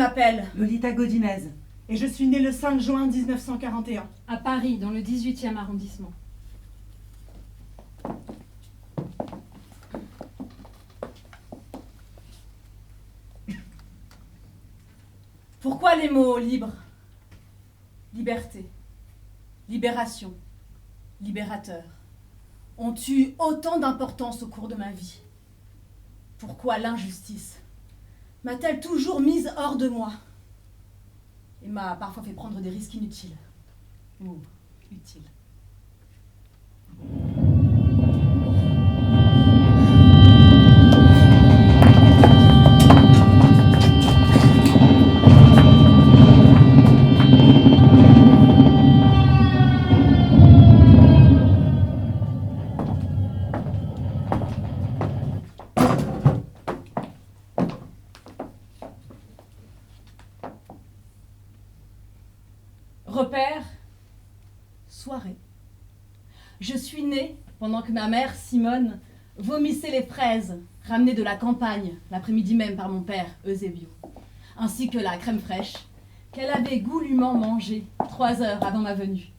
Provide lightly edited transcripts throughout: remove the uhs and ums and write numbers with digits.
m'appelle Lolita Godinez. Et je suis née le 5 juin 1941. À Paris, dans le 18e arrondissement. Pourquoi les mots libre, liberté, libération, libérateur ont eu autant d'importance au cours de ma vie? Pourquoi l'injustice m'a-t-elle toujours mise hors de moi et m'a parfois fait prendre des risques inutiles ou utiles? Repère, soirée. Je suis née pendant que ma mère, Simone, vomissait les fraises ramenées de la campagne l'après-midi même par mon père, Eusebio, ainsi que la crème fraîche qu'elle avait goulûment mangée 3 heures avant ma venue.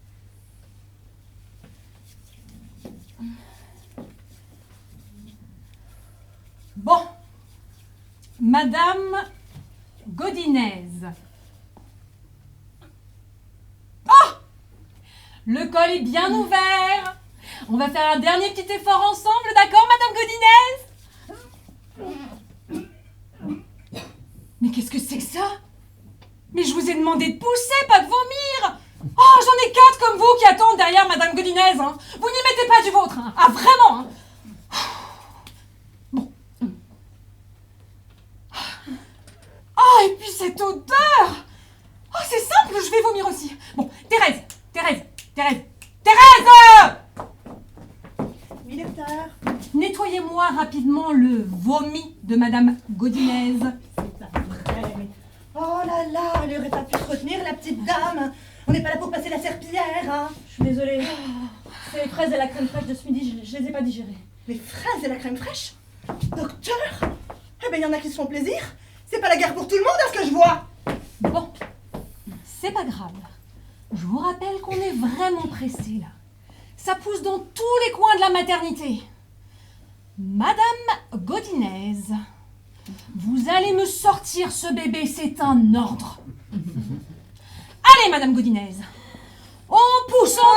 Bon, Madame Godinez. Oh! Le col est bien ouvert. On va faire un dernier petit effort ensemble, d'accord, Madame Godinez? Mais qu'est-ce que c'est que ça? Mais je vous ai demandé de pousser, pas de vomir. Oh, j'en ai 4 comme vous qui attendent derrière Madame Godinez. Hein. Vous n'y mettez pas du vôtre. Hein. Ah, vraiment. Hein. Bon. Oh, et puis cette odeur. Oh, c'est simple, je vais vomir aussi. Bon, Thérèse. Oui, docteur. Nettoyez-moi rapidement le vomi de Madame Godinez. C'est pas vrai, mais... Oh là là, elle aurait pas pu se retenir, la petite dame. On n'est pas là pour passer la serpillière, hein. Je suis désolée. C'est les fraises et la crème fraîche de ce midi, je les ai pas digérées. Les fraises et la crème fraîche? Docteur? Eh ben, il y en a qui se font plaisir. C'est pas la guerre pour tout le monde, à ce que je vois. Bon, c'est pas grave. Je vous rappelle qu'on est vraiment pressé là. Ça pousse dans tous les coins de la maternité. Madame Godinez, vous allez me sortir ce bébé, c'est un ordre. Allez, Madame Godinez. On pousse, On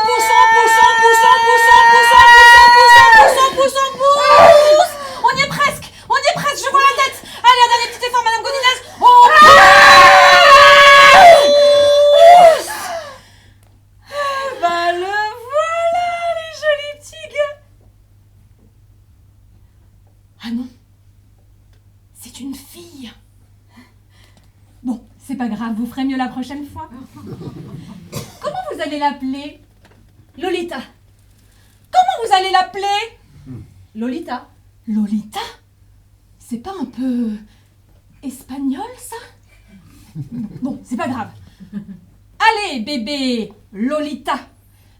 y est presque, je vois la tête. Allez, un dernier petit effort, Madame Godinez. On pousse. Ben le voilà, les jolis petits gars. Ah non, c'est une fille. Bon, c'est pas grave, vous ferez mieux la prochaine fois. Comment vous allez l'appeler? Lolita. Comment vous allez l'appeler? Lolita. Lolita? C'est pas un peu espagnol, ça? Bon, c'est pas grave. Allez, bébé Lolita.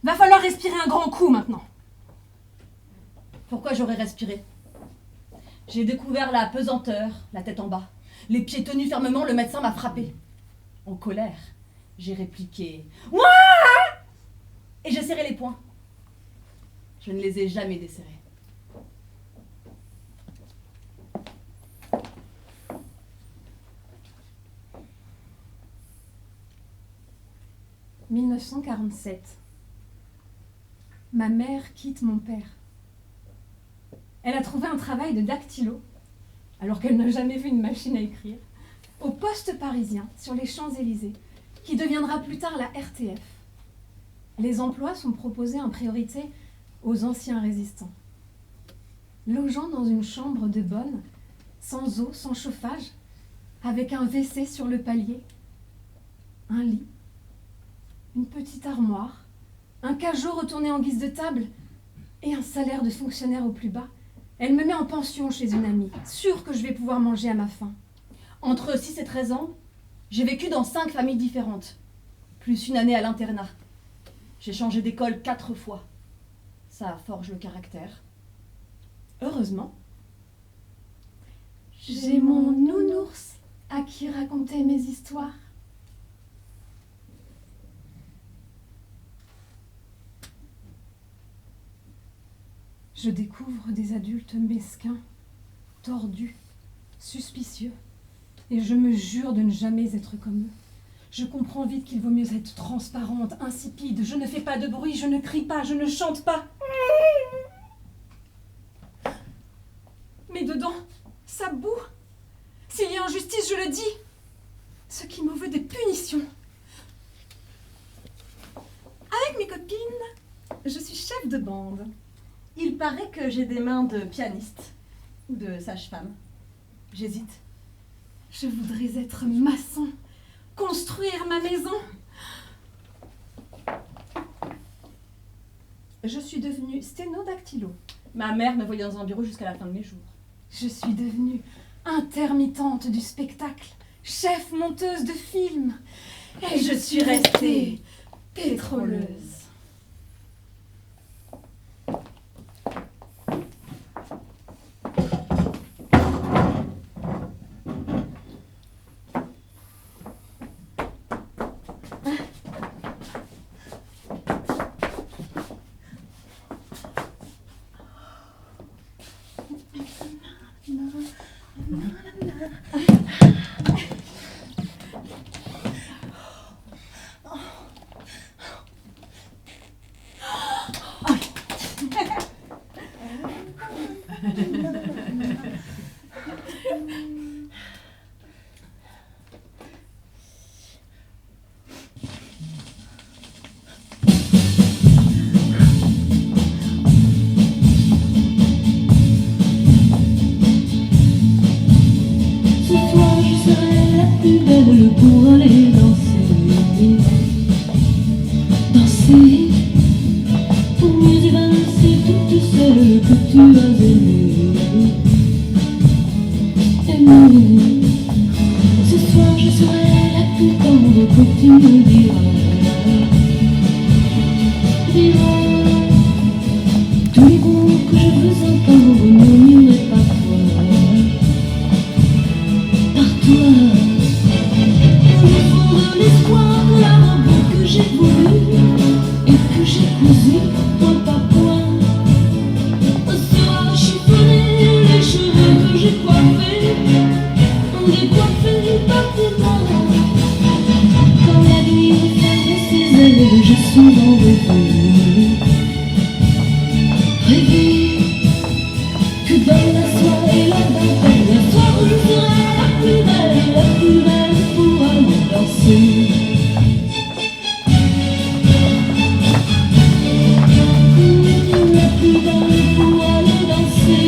Va falloir respirer un grand coup maintenant. Pourquoi j'aurais respiré? J'ai découvert la pesanteur, la tête en bas. Les pieds tenus fermement, le médecin m'a frappé. En colère, j'ai répliqué « Ouah !» et j'ai serré les poings. Je ne les ai jamais desserrés. « 1947. Ma mère quitte mon père. Elle a trouvé un travail de dactylo, alors qu'elle n'a jamais vu une machine à écrire, au poste parisien, sur les Champs-Élysées, qui deviendra plus tard la RTF. Les emplois sont proposés en priorité aux anciens résistants. Logeant dans une chambre de bonne, sans eau, sans chauffage, avec un WC sur le palier, un lit, une petite armoire, un cajot retourné en guise de table et un salaire de fonctionnaire au plus bas, elle me met en pension chez une amie, sûre que je vais pouvoir manger à ma faim. Entre 6 et 13 ans, j'ai vécu dans 5 familles différentes, plus une année à l'internat. J'ai changé d'école 4 fois. Ça forge le caractère. Heureusement, j'ai mon nounours à qui raconter mes histoires. Je découvre des adultes mesquins, tordus, suspicieux, et je me jure de ne jamais être comme eux. Je comprends vite qu'il vaut mieux être transparente, insipide. Je ne fais pas de bruit, je ne crie pas, je ne chante pas. Mais dedans, ça boue. S'il y a injustice, je le dis. Ce qui me veut des punitions. Avec mes copines, je suis chef de bande. Il paraît que j'ai des mains de pianiste ou de sage-femme. J'hésite. Je voudrais être maçon, construire ma maison. Je suis devenue sténodactylo. Ma mère me voyait dans un bureau jusqu'à la fin de mes jours. Je suis devenue intermittente du spectacle, chef monteuse de films. Et je suis restée pétroleuse. Pour aller danser, danser, pour mieux évincer toutes celles que tu as aimées, aimées. Ce soir je serai la plus tendre que tu me diras, diras. Tous les mots que je veux entendre murmurer par toi, par toi. L'espoir de la robe que j'ai voulu et que j'ai cousu point par point. Au soir chiffonné, les cheveux que j'ai coiffés, décoiffés par tes mains. Quand la nuit ferme ses ailes, j'ai souvent rêvé, rêvé que dans la soirée, la dentelle, le soir je serai la plus belle pour aller danser. La plus belle pour aller danser.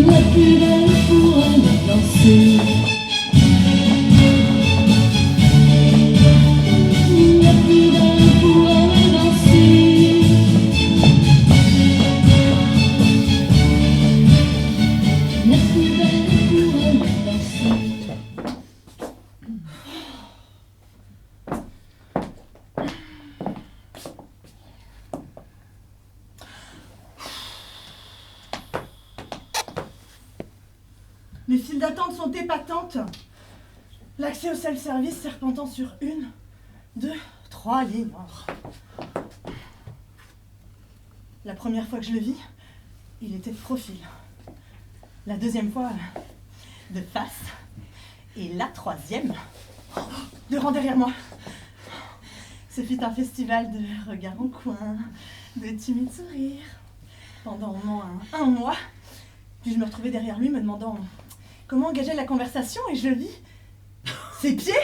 La plus belle pour aller danser. La plus belle pour aller danser. La plus belle pour aller danser. Les files d'attente sont épatantes. L'accès au self-service serpentant sur 1, 2, 3 lignes. La première fois que je le vis, il était de profil. La deuxième fois, de face. Et la troisième, de rang derrière moi. Ce fut un festival de regards en coin, de timides sourires. Pendant au moins un mois, puis je me retrouvais derrière lui me demandant comment engager la conversation et je vis ses pieds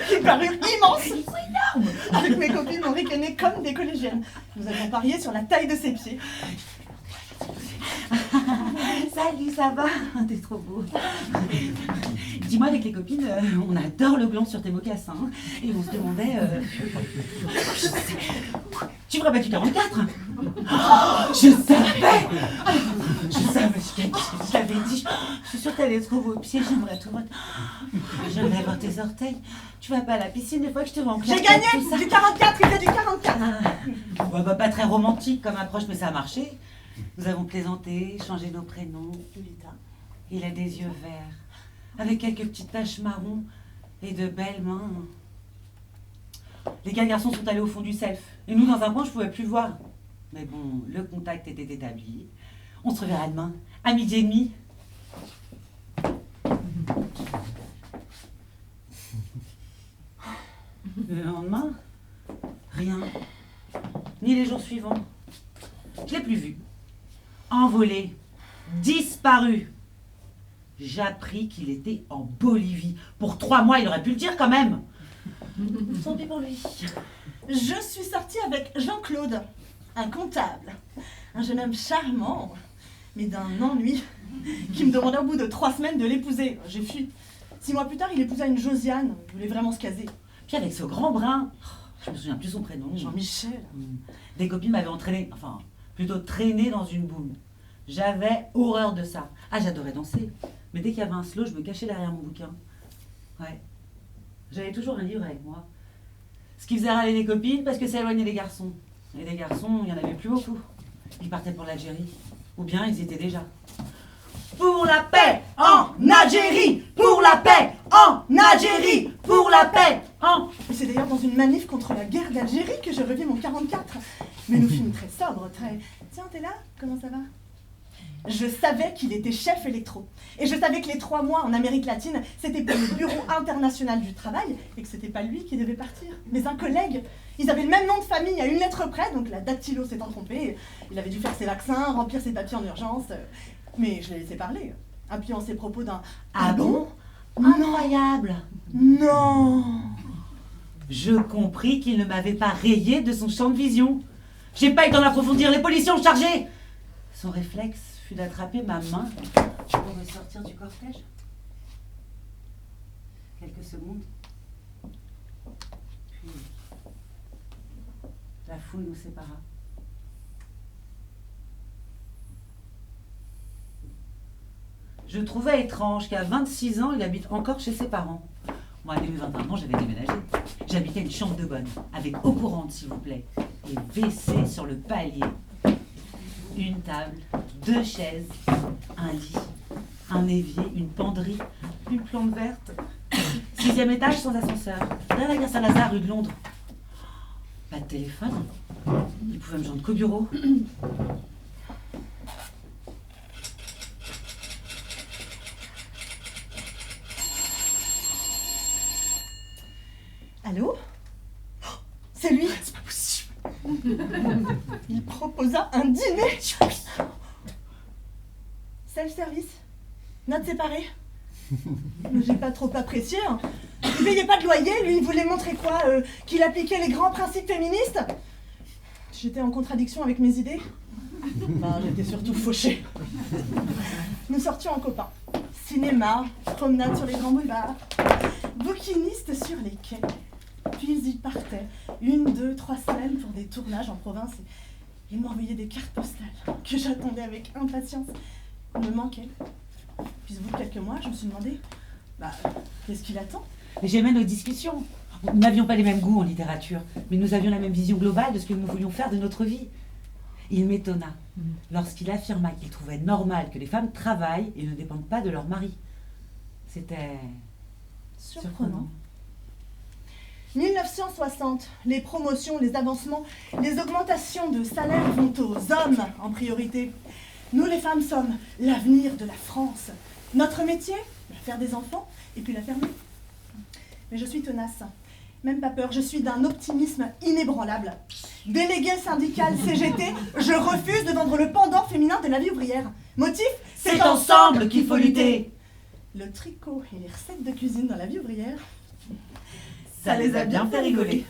qui parurent immenses. Ils sont énormes. Avec mes copines, on ricanait comme des collégiennes. Nous avons parié sur la taille de ses pieds. Salut, ça va? T'es trop beau. Dis-moi, avec les copines, on adore le gland sur tes mocassins. Et on se demandait... Tu ferais pas du 44? Je savais! Je savais, je l'avais dit. Je suis sûre que t'allais trop beau pied, j'aimerais tout voir. J'aimerais voir tes orteils. Tu vas pas à la piscine des fois que je te vois en claquette. J'ai gagné! Du 44, il fait du 44! Bah, pas très romantique comme approche, mais ça a marché. Nous avons plaisanté, changé nos prénoms. Lolita. Il a des yeux verts, avec quelques petites taches marron et de belles mains. Les 4 garçons sont allés au fond du self. Et nous, dans un coin, je ne pouvais plus voir. Mais bon, le contact était établi. On se reverra demain, à 12h30. Le lendemain, rien. Ni les jours suivants. Je ne l'ai plus vu. Envolé. Disparu. J'appris qu'il était en Bolivie. Pour 3 mois, il aurait pu le dire quand même. Tant pis pour lui. Je suis sortie avec Jean-Claude, un comptable. Un jeune homme charmant, mais d'un ennui, qui me demandait au bout de 3 semaines de l'épouser. J'ai fui. 6 mois plus tard, il épousa une Josiane. Il voulait vraiment se caser. Puis avec ce grand brun, je me souviens plus son prénom. Jean-Michel. Des copines m'avaient entraîné, enfin, plutôt traîné dans une boum. J'avais horreur de ça. Ah, j'adorais danser. Mais dès qu'il y avait un slow, je me cachais derrière mon bouquin. Ouais. J'avais toujours un livre avec moi. Ce qui faisait râler les copines parce que ça éloignait les garçons. Et les garçons, il n'y en avait plus beaucoup. Ils partaient pour l'Algérie. Ou bien ils y étaient déjà. Pour la paix en Algérie! Pour la paix en Algérie! Pour la paix en... Et c'est d'ailleurs dans une manif contre la guerre d'Algérie que je revis mon 44. Mais nous fûmes très sobres, très... Tiens, t'es là? Comment ça va? Je savais qu'il était chef électro. Et je savais que les 3 mois en Amérique latine, c'était pour le Bureau international du travail et que c'était pas lui qui devait partir, mais un collègue. Ils avaient le même nom de famille à une lettre près, donc la dactylo s'étant trompée. Il avait dû faire ses vaccins, remplir ses papiers en urgence. Mais je l'ai laissé parler, appuyant ses propos d'un « Ah bon? Non. Incroyable! Non !» Je compris qu'il ne m'avait pas rayé de son champ de vision. J'ai pas eu le temps d'approfondir, les policiers ont chargé. Son réflexe fut d'attraper ma main pour me sortir du cortège. Quelques secondes. Puis la foule nous sépara. Je trouvais étrange qu'à 26 ans, il habite encore chez ses parents. Moi, dès mes 21 ans, j'avais déménagé. J'habitais une chambre de bonne, avec eau courante, s'il vous plaît, et WC sur le palier. Une table, 2 chaises, un lit, un évier, une penderie, une plante verte. 6e étage sans ascenseur, derrière la gare Saint-Lazare, rue de Londres. Pas de téléphone. Il pouvait me joindre qu'au bureau. Allô? C'est lui. C'est pas possible. Il proposa un dîner. Self-service. Note séparée. Mais j'ai pas trop apprécié. Hein. Il payait pas de loyer, lui, il voulait montrer quoi? Qu'il appliquait les grands principes féministes? J'étais en contradiction avec mes idées. Ben, j'étais surtout fauchée. Nous sortions en copains. Cinéma, promenade sur les grands boulevards, bouquinistes sur les quais. Puis ils partaient, 1, 2, 3 semaines pour des tournages en province. Et ils m'envoyaient des cartes postales que j'attendais avec impatience. Il me manquait. Puis au bout de quelques mois, je me suis demandé, qu'est-ce qu'il attend? Mais j'aimais nos discussions. Nous n'avions pas les mêmes goûts en littérature, mais nous avions la même vision globale de ce que nous voulions faire de notre vie. Il m'étonna lorsqu'il affirma qu'il trouvait normal que les femmes travaillent et ne dépendent pas de leur mari. C'était surprenant. 1960, les promotions, les avancements, les augmentations de salaire vont aux hommes en priorité. Nous, les femmes, sommes l'avenir de la France. Notre métier, faire des enfants et puis la fermer. Mais je suis tenace. Même pas peur, je suis d'un optimisme inébranlable. Délégué syndical CGT, je refuse de vendre le pendant féminin de la vie ouvrière. Motif, C'est ensemble qu'il faut lutter. Le tricot et les recettes de cuisine dans la vie ouvrière, Ça les a bien fait rigoler.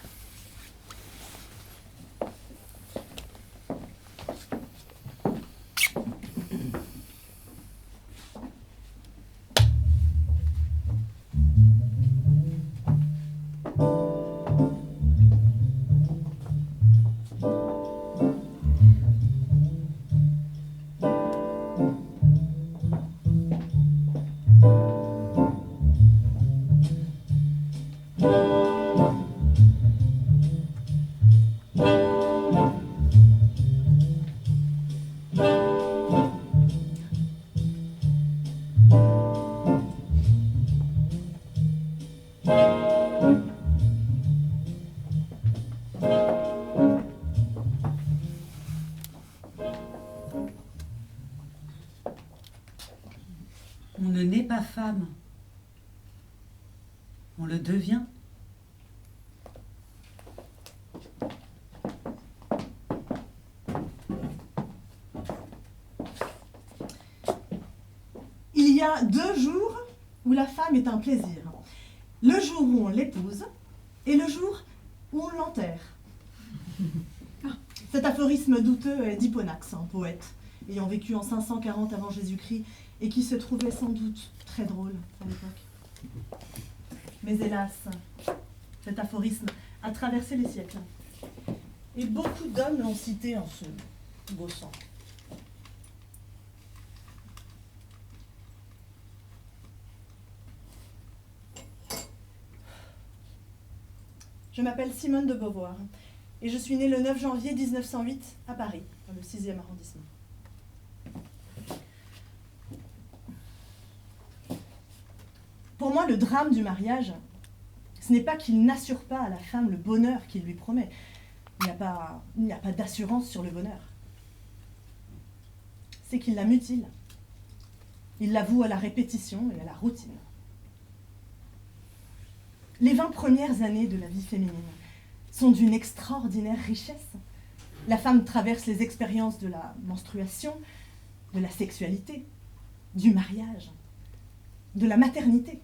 On ne naît pas femme. On le devient. Il y a 2 jours où la femme est un plaisir. Le jour où on l'épouse et le jour où on l'enterre. Cet aphorisme douteux est d'Hipponax, un poète ayant vécu en 540 avant Jésus-Christ et qui se trouvait sans doute très drôle à l'époque. Mais hélas, cet aphorisme a traversé les siècles et beaucoup d'hommes l'ont cité en se gaussant. Je m'appelle Simone de Beauvoir et je suis née le 9 janvier 1908 à Paris, dans le 6e arrondissement. Pour moi, le drame du mariage, ce n'est pas qu'il n'assure pas à la femme le bonheur qu'il lui promet. Il n'y a pas d'assurance sur le bonheur. C'est qu'il la mutile. Il la voue à la répétition et à la routine. Les 20 premières années de la vie féminine sont d'une extraordinaire richesse. La femme traverse les expériences de la menstruation, de la sexualité, du mariage, de la maternité.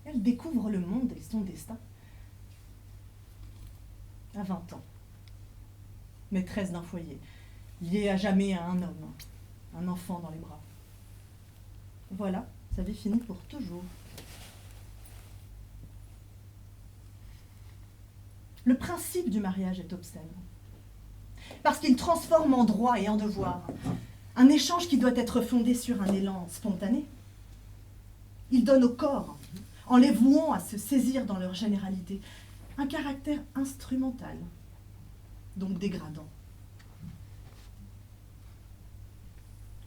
Elle découvre le monde et son destin. À 20 ans, maîtresse d'un foyer, liée à jamais à un homme, un enfant dans les bras. Voilà, sa vie finie pour toujours. Le principe du mariage est obscène, parce qu'il transforme en droit et en devoir un échange qui doit être fondé sur un élan spontané. Il donne au corps, en les vouant à se saisir dans leur généralité, un caractère instrumental, donc dégradant.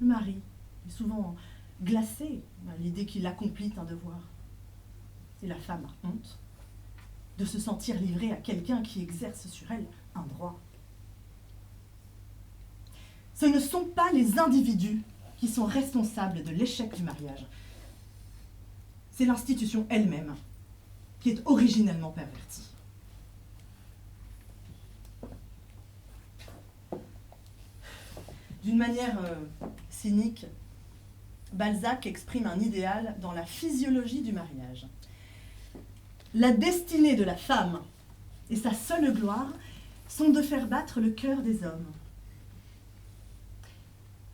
Le mari est souvent glacé à l'idée qu'il accomplit un devoir. Et la femme a honte de se sentir livrée à quelqu'un qui exerce sur elle un droit. Ce ne sont pas les individus qui sont responsables de l'échec du mariage. C'est l'institution elle-même qui est originellement pervertie. D'une manière cynique, Balzac exprime un idéal dans la physiologie du mariage. La destinée de la femme et sa seule gloire sont de faire battre le cœur des hommes.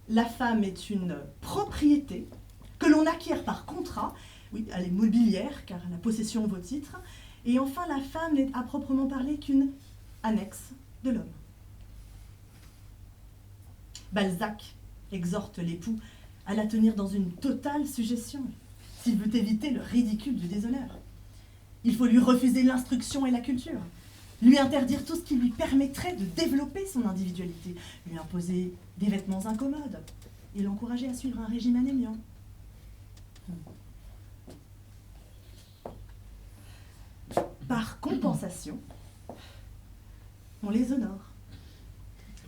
La femme est une propriété que l'on acquiert par contrat. Oui, elle est mobilière car la possession vaut titre. Et enfin, la femme n'est à proprement parler qu'une annexe de l'homme. Balzac exhorte l'époux à la tenir dans une totale suggestion, s'il veut éviter le ridicule du déshonneur. Il faut lui refuser l'instruction et la culture, lui interdire tout ce qui lui permettrait de développer son individualité, lui imposer des vêtements incommodes et l'encourager à suivre un régime anémiant. Par compensation, on les honore.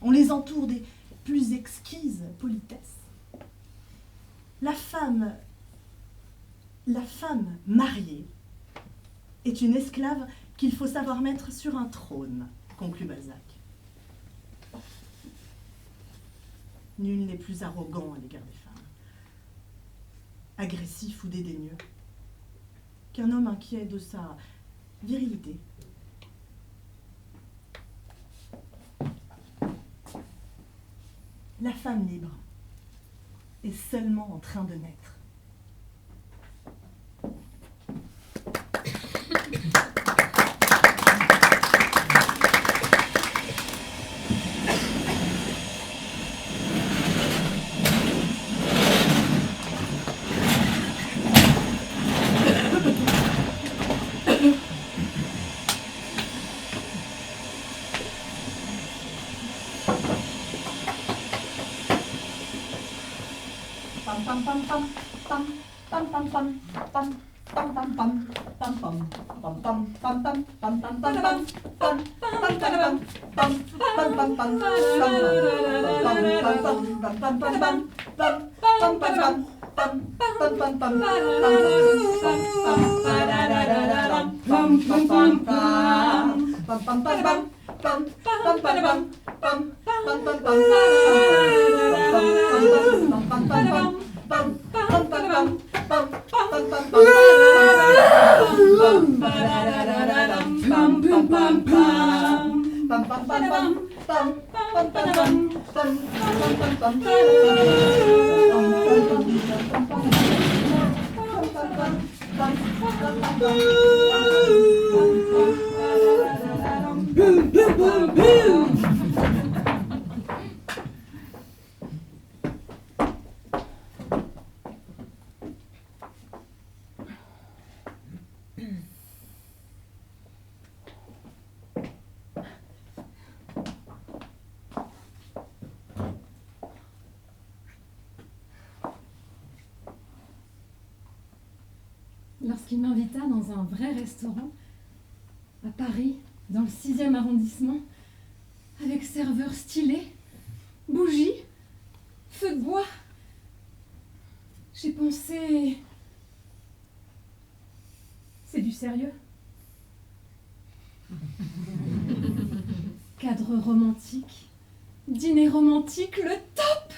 On les entoure des plus exquises politesses. La femme mariée est une esclave qu'il faut savoir mettre sur un trône, conclut Balzac. Nul n'est plus arrogant à l'égard des femmes, agressif ou dédaigneux, qu'un homme inquiet de sa virilité. La femme libre est seulement en train de naître. Lorsqu'il m'invita dans un vrai restaurant, à Paris, dans le 6e arrondissement, avec serveur stylé, bougies, feu de bois, j'ai pensé... C'est du sérieux. Cadre romantique, dîner romantique, le top.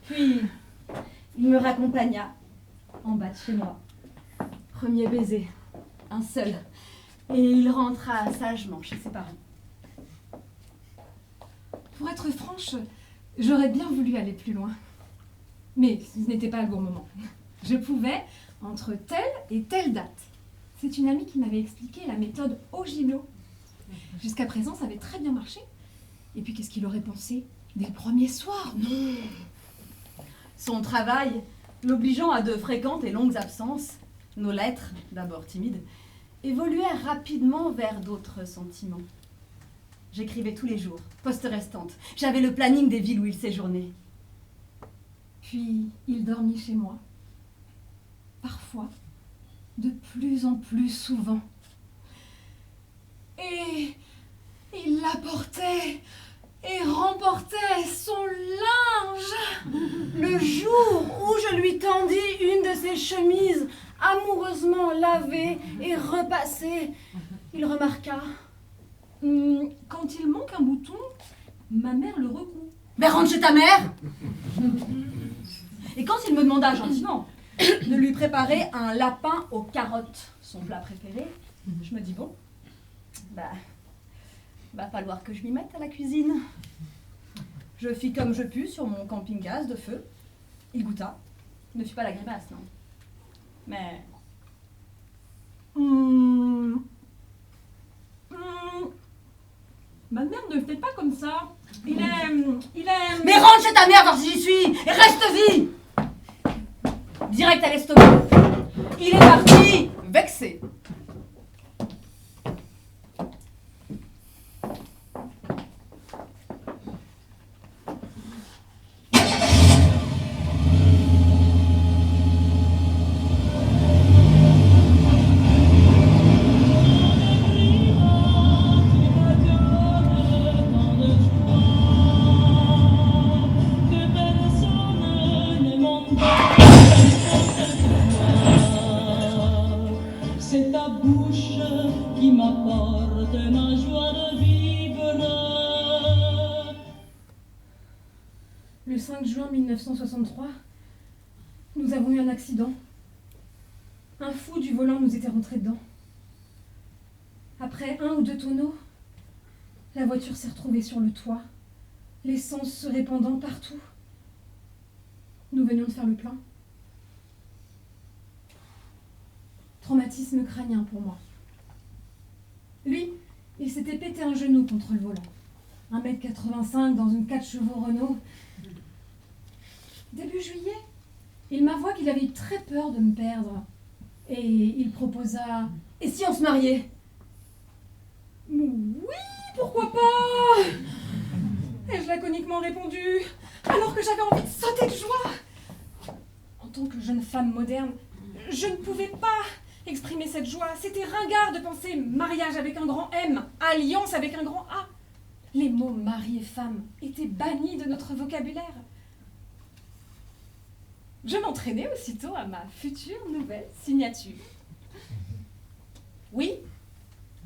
Puis, il me raccompagna en bas de chez moi. Premier baiser, un seul, et il rentra sagement chez ses parents. Pour être franche, j'aurais bien voulu aller plus loin. Mais ce n'était pas le bon moment. Je pouvais entre telle et telle date. C'est une amie qui m'avait expliqué la méthode Ogino. Jusqu'à présent, ça avait très bien marché. Et puis, qu'est-ce qu'il aurait pensé dès le premier soir? Non. Son travail, l'obligeant à de fréquentes et longues absences, nos lettres, d'abord timides, évoluèrent rapidement vers d'autres sentiments. J'écrivais tous les jours, poste restante. J'avais le planning des villes où il séjournait. Puis, il dormit chez moi. Parfois, de plus en plus souvent. Et il l'apportait et remportait son linge. Le jour où je lui tendis une de ses chemises amoureusement lavée et repassée, il remarqua. Quand il manque un bouton, ma mère le recoud. Mais rentre chez ta mère. Et quand il me demanda gentiment de lui préparer un lapin aux carottes, son plat préféré, je me dis bon, va falloir que je m'y mette à la cuisine. Je fis comme je pus sur mon camping-gaz de feu. Il goûta. Ne fit pas la grimace, non. Mais... Ma mère ne fait pas comme ça. Il aime... Mais rentre chez ta mère voir si j'y suis et reste-y. Direct à l'estomac. Il est parti, vexé. C'est ta bouche qui m'apporte ma joie de vivre. Le 5 juin 1963, nous avons eu un accident. Un fou du volant nous était rentré dedans. Après 1 ou 2 tonneaux, la voiture s'est retrouvée sur le toit, l'essence se répandant partout. Nous venions de faire le plein. Traumatisme crânien pour moi. Lui, il s'était pété un genou contre le volant. 1m85 dans une 4 chevaux Renault. Début juillet, il m'avoua qu'il avait eu très peur de me perdre. Et il proposa... Et si on se mariait? Oui, pourquoi pas? Ai-je laconiquement répondu, alors que j'avais envie de sauter de joie. En tant que jeune femme moderne, je ne pouvais pas exprimer cette joie. C'était ringard de penser mariage avec un grand M, alliance avec un grand A. Les mots mari et femme étaient bannis de notre vocabulaire. Je m'entraînais aussitôt à ma future nouvelle signature. Oui,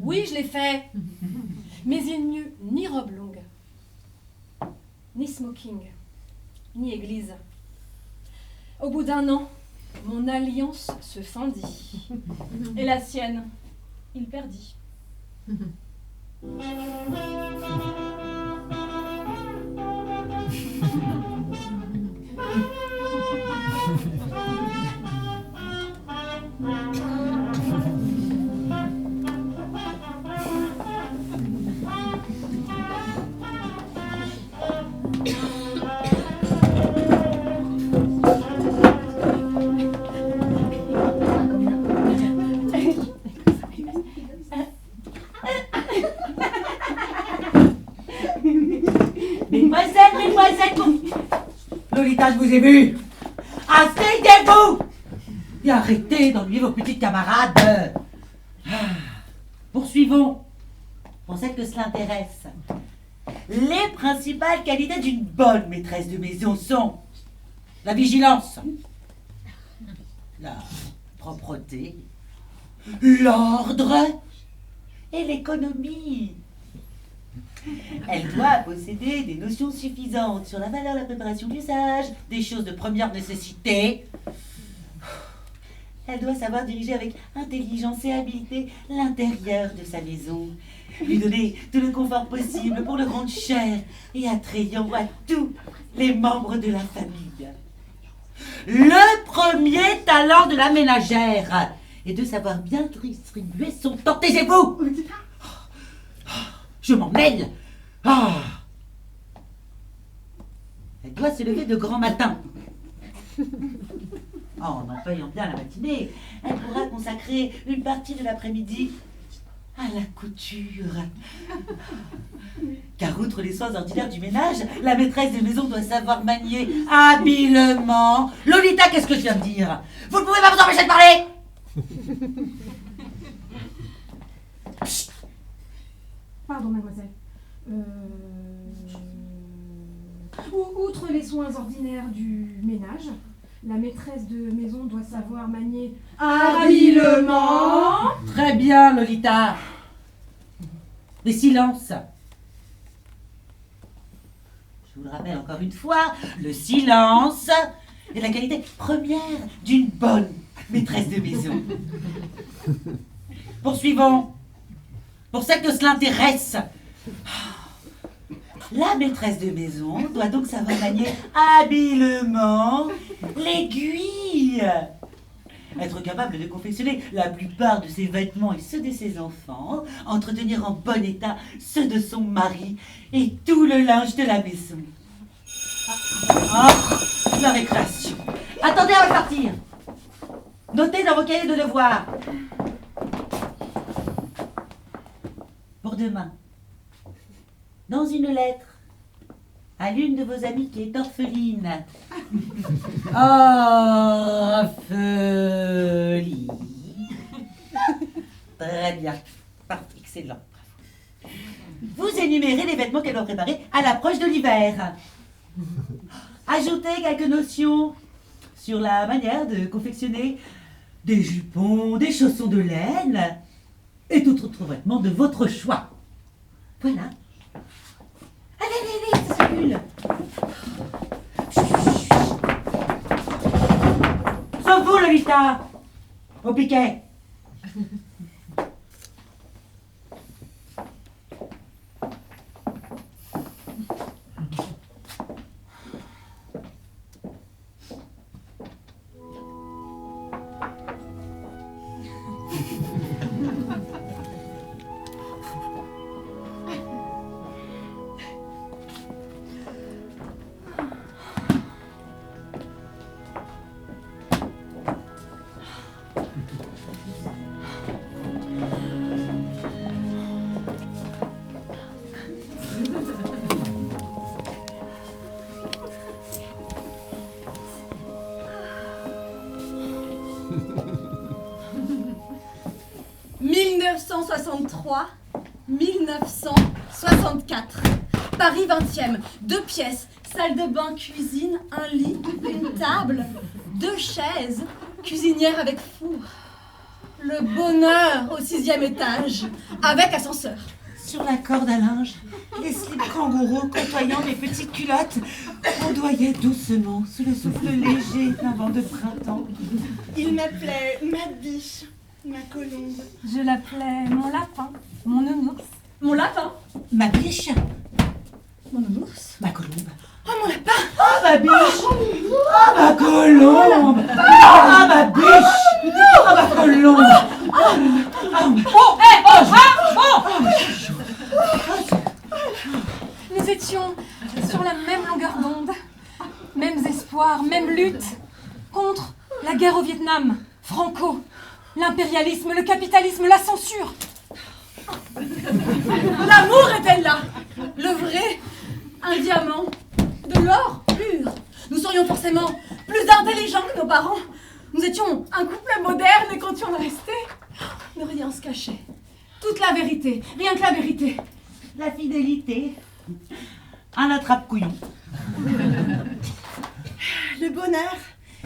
je l'ai fait. Mais il n'y eut ni robe longue, ni smoking, ni église. Au bout d'1 an, mon alliance se fendit. Et la sienne, il perdit. Mesdemoiselles, Lolita, je vous ai vu. Asseyez-vous et arrêtez d'ennuyer vos petites camarades. Poursuivons. Pour celles que cela intéresse. Les principales qualités d'une bonne maîtresse de maison sont la vigilance, la propreté, l'ordre et l'économie. Elle doit posséder des notions suffisantes sur la valeur, la préparation, l'usage, des choses de première nécessité. Elle doit savoir diriger avec intelligence et habileté l'intérieur de sa maison, lui donner tout le confort possible pour le rendre cher et attrayant à tous les membres de la famille. Le premier talent de la ménagère est de savoir bien distribuer son temps. Taisez-vous! Je m'en mêle. Elle doit se lever de grand matin. En employant bien la matinée, elle pourra consacrer une partie de l'après-midi à la couture. Car outre les soins ordinaires du ménage, la maîtresse de maison doit savoir manier habilement. Lolita, qu'est-ce que je viens de dire? Vous ne pouvez pas vous empêcher de parler. Pardon, mademoiselle. Outre les soins ordinaires du ménage, la maîtresse de maison doit savoir manier habilement. Très bien, Lolita. Mais silence. Je vous le rappelle encore une fois, le silence est la qualité première d'une bonne maîtresse de maison. Poursuivons. Pour celle que cela intéresse. La maîtresse de maison doit donc savoir manier habilement l'aiguille. Être capable de confectionner la plupart de ses vêtements et ceux de ses enfants, entretenir en bon état ceux de son mari et tout le linge de la maison. La récréation. Attendez à repartir. Notez dans vos cahiers de devoirs. Pour demain, dans une lettre à l'une de vos amies qui est orpheline. Orpheline. Très bien. Parfait. Excellent. Vous énumérez les vêtements qu'elle doit préparer à l'approche de l'hiver. Ajoutez quelques notions sur la manière de confectionner des jupons, des chaussons de laine et tout autre vêtement de votre choix. Voilà. Allez, ça circule. Sauf vous, Lolita. Au piquet. « 1964. Paris 20e. 2 pièces, salle de bain, cuisine, un lit, une table, 2 chaises, cuisinière avec four. Le bonheur au 6e étage, avec ascenseur. Sur la corde à linge, les slips kangourous côtoyant mes petites culottes ondoyaient doucement sous le souffle léger d'un vent de printemps. Il m'appelait ma biche, ma colombe. Je l'appelais mon lapin, mon nounours. Mon lapin. Ma biche, Mon nounours. ma colombe. Oh, mon lapin. Oh ma biche! Oh ma colombe! Oh ma biche! Oh ma colombe! Nous étions sur la même longueur d'onde, mêmes espoirs, même lutte contre la guerre au Vietnam, Franco, l'impérialisme, le capitalisme, la censure. L'amour était là. Le vrai. Un diamant. De l'or pur. Nous serions forcément plus intelligents que nos parents. Nous étions un couple moderne et comptions de rester. Ne rien se cachait. Toute la vérité. Rien que la vérité. La fidélité. Un attrape-couillon. Le bonheur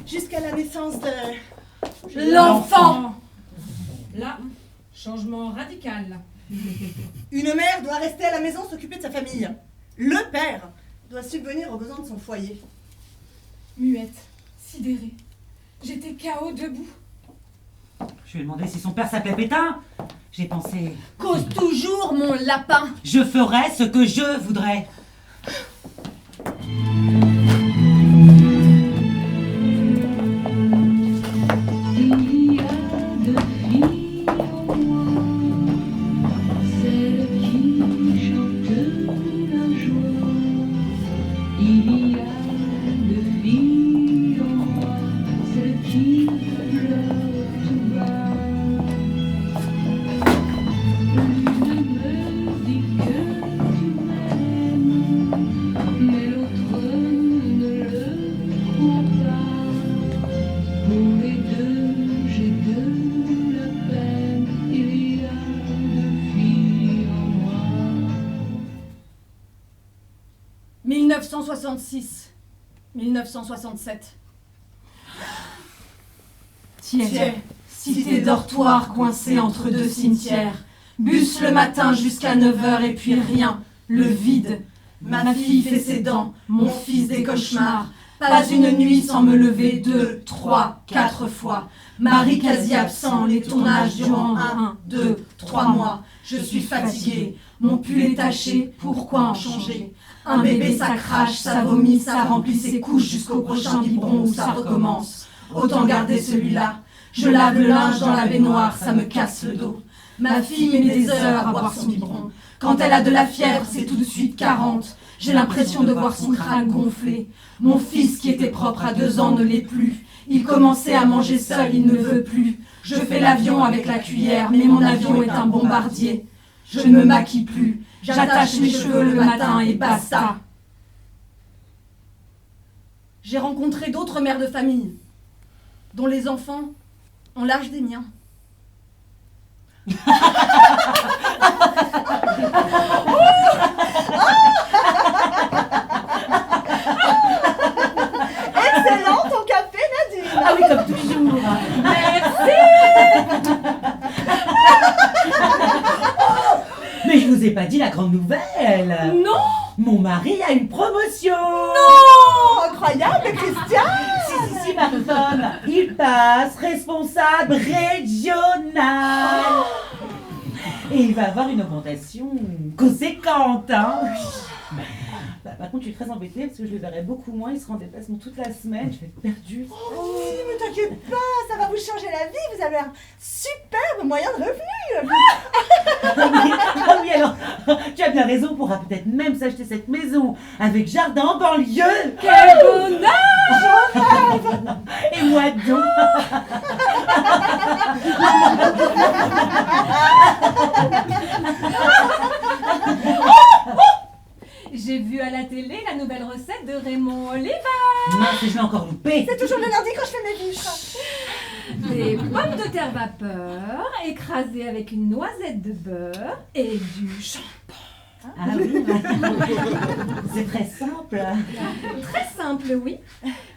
jusqu'à la naissance de... L'enfant. Là, changement radical. Une mère doit rester à la maison s'occuper de sa famille. Le père doit subvenir aux besoins de son foyer. Muette, sidérée. J'étais KO debout. Je lui ai demandé si son père s'appelait Pétain. J'ai pensé, Cause toujours mon lapin. je ferai ce que je voudrais. Il y a 2 filles en moi, celle qui chante la joie. Il y a 2 filles en moi, celle qui pleure tout bas. L'une me dit que tu m'aimes, mais l'autre ne le croit pas. Pour les deux, j'ai de la peine, il y a 2 filles en moi. 1966. 1967. Thiers, cité dortoir coincée entre 2 cimetières. Bus le matin jusqu'à 9h et puis rien, le vide. Ma fille fait ses dents, mon fils des cauchemars. Pas une nuit sans me lever 2, 3, 4 fois. Mari quasi absent, les tournages durant 1, 2, 3 mois. Je suis fatiguée, mon pull est taché, pourquoi en changer? Un bébé ça crache, ça vomit, ça remplit ses couches jusqu'au prochain biberon où ça recommence. Autant garder celui-là. Je lave le linge dans la baignoire, ça me casse le dos. Ma fille met des heures à boire son biberon. Quand elle a de la fièvre, c'est tout de suite 40. J'ai l'impression de voir son crâne gonfler. Mon fils qui était propre à 2 ans ne l'est plus. Il commençait à manger seul, il ne veut plus. Je fais l'avion avec la cuillère, mais mon avion est un bombardier. Je ne me maquille plus. J'attache mes cheveux le matin et basta. J'ai rencontré d'autres mères de famille, dont les enfants ont l'âge des miens. Excellent ton café, Nadine. Ah oui, comme toujours. Mais je vous ai pas dit la grande nouvelle. Non! Mon mari a une promotion. Oh, incroyable, Christian. Si, Martin. Il passe responsable régional. Et il va avoir une augmentation conséquente, hein. Bah, par contre, je suis très embêtée parce que je le verrai beaucoup moins. Il sera en déplacement toute la semaine. Je vais être perdue. Oh oui, mais t'inquiète pas, ça va vous changer la vie. Vous avez un superbe moyen de revenu. Ah oui, alors, tu as bien raison. On pourra peut-être même s'acheter cette maison avec jardin en banlieue. Quel bonheur! Et moi donc. J'ai vu à la télé la nouvelle recette de Raymond Oliva. Mince, je l'ai encore loupé. C'est toujours le lundi quand je fais mes bûches. Des pommes de terre vapeur écrasées avec une noisette de beurre et du shampoing. Ah oui, c'est très simple. Très simple, oui.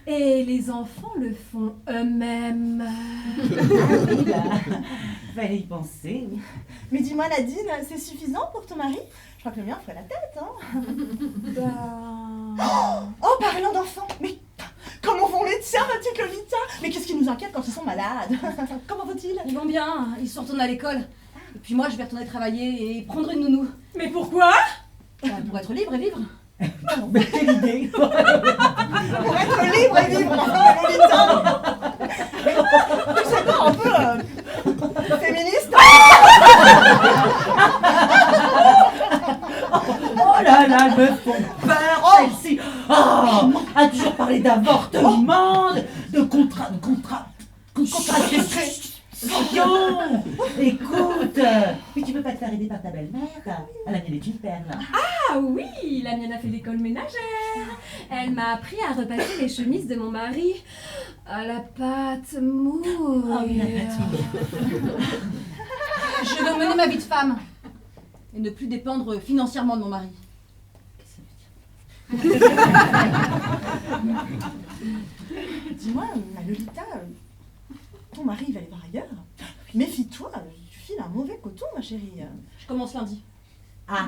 Et les enfants le font eux-mêmes. Oui, bah, fallait y penser, oui. Mais dis-moi Nadine, c'est suffisant pour ton mari? Je crois que le mien ferait la tête, hein. Oh, parlant d'enfants, mais comment vont les tiens, ma petite Lolita? Mais qu'est-ce qui nous inquiète quand ils sont malades? Comment vont-ils? Ils vont bien, ils sont retournés à l'école. Et puis moi, je vais retourner travailler et prendre une nounou. Mais pourquoi? Pour être libre et vivre. Mais quelle idée! Pour être libre et vivre, enfin, Lolita. Tu sais pas, un peu féministe? Oh là là, elles me font peur, celle-ci! Oh, a toujours parlé d'avortement, de contraception! Écoute, mais tu peux pas te faire aider par ta belle-mère? Elle a bien des perles. Ah oui, la mienne a fait l'école ménagère. Elle m'a appris à repasser les chemises de mon mari à la pâte mouille. Oh, oui, la pâte Je veux mener ma vie de femme. Et ne plus dépendre financièrement de mon mari. Dis-moi, ma Lolita, ton mari va aller voir ailleurs. Méfie-toi, tu files un mauvais coton, ma chérie. Je commence lundi. Ah,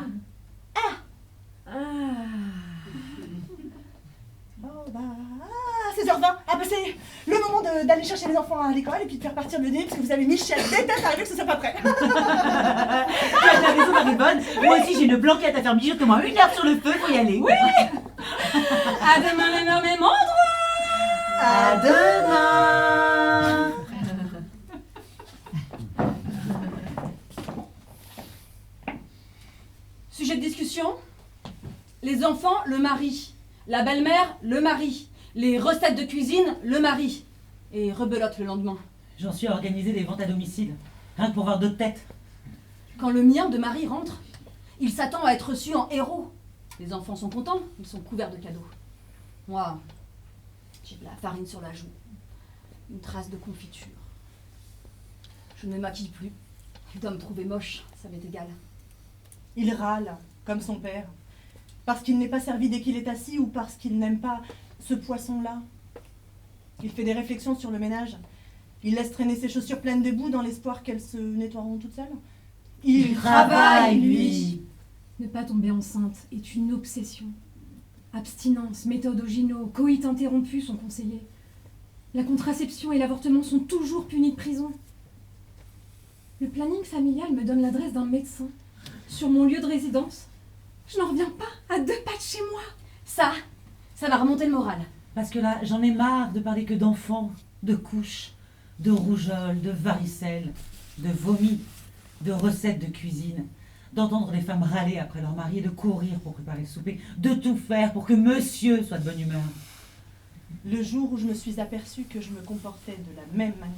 Oh bah, 16h20. Ah bah c'est le moment d'aller chercher les enfants à l'école et puis de faire partir le dîner parce que vous avez Michel déteste arriver que ce soit pas prêt. tu as la raison, Marie-Bonne. Moi aussi, j'ai une blanquette à faire mijoter moi 1 heure sur le feu, faut y aller. Oui. À demain l'énormément droit. À demain. Sujet de discussion? Les enfants, le mari. La belle-mère, le mari. Les recettes de cuisine, le mari. Et rebelote le lendemain. J'en suis à organiser des ventes à domicile, rien que pour voir d'autres têtes. Quand le mien de mari rentre, il s'attend à être reçu en héros. Les enfants sont contents, ils sont couverts de cadeaux. Moi, j'ai de la farine sur la joue. Une trace de confiture. Je ne me maquille plus. Il doit me trouver moche, ça m'est égal. Il râle, comme son père. Parce qu'il n'est pas servi dès qu'il est assis ou parce qu'il n'aime pas ce poisson-là. Il fait des réflexions sur le ménage. Il laisse traîner ses chaussures pleines de boue dans l'espoir qu'elles se nettoieront toutes seules. Il travaille, lui. Ne pas tomber enceinte est une obsession. Abstinence, méthode Ogino, coït interrompu sont conseillés. La contraception et l'avortement sont toujours punis de prison. Le planning familial me donne l'adresse d'un médecin. Sur mon lieu de résidence, je n'en reviens pas à 2 pas de chez moi. Ça va remonter le moral. Parce que là, j'en ai marre de parler que d'enfants, de couches, de rougeole, de varicelle, de vomi, de recettes de cuisine, d'entendre les femmes râler après leur mari et de courir pour préparer le souper, de tout faire pour que monsieur soit de bonne humeur. Le jour où je me suis aperçue que je me comportais de la même manière,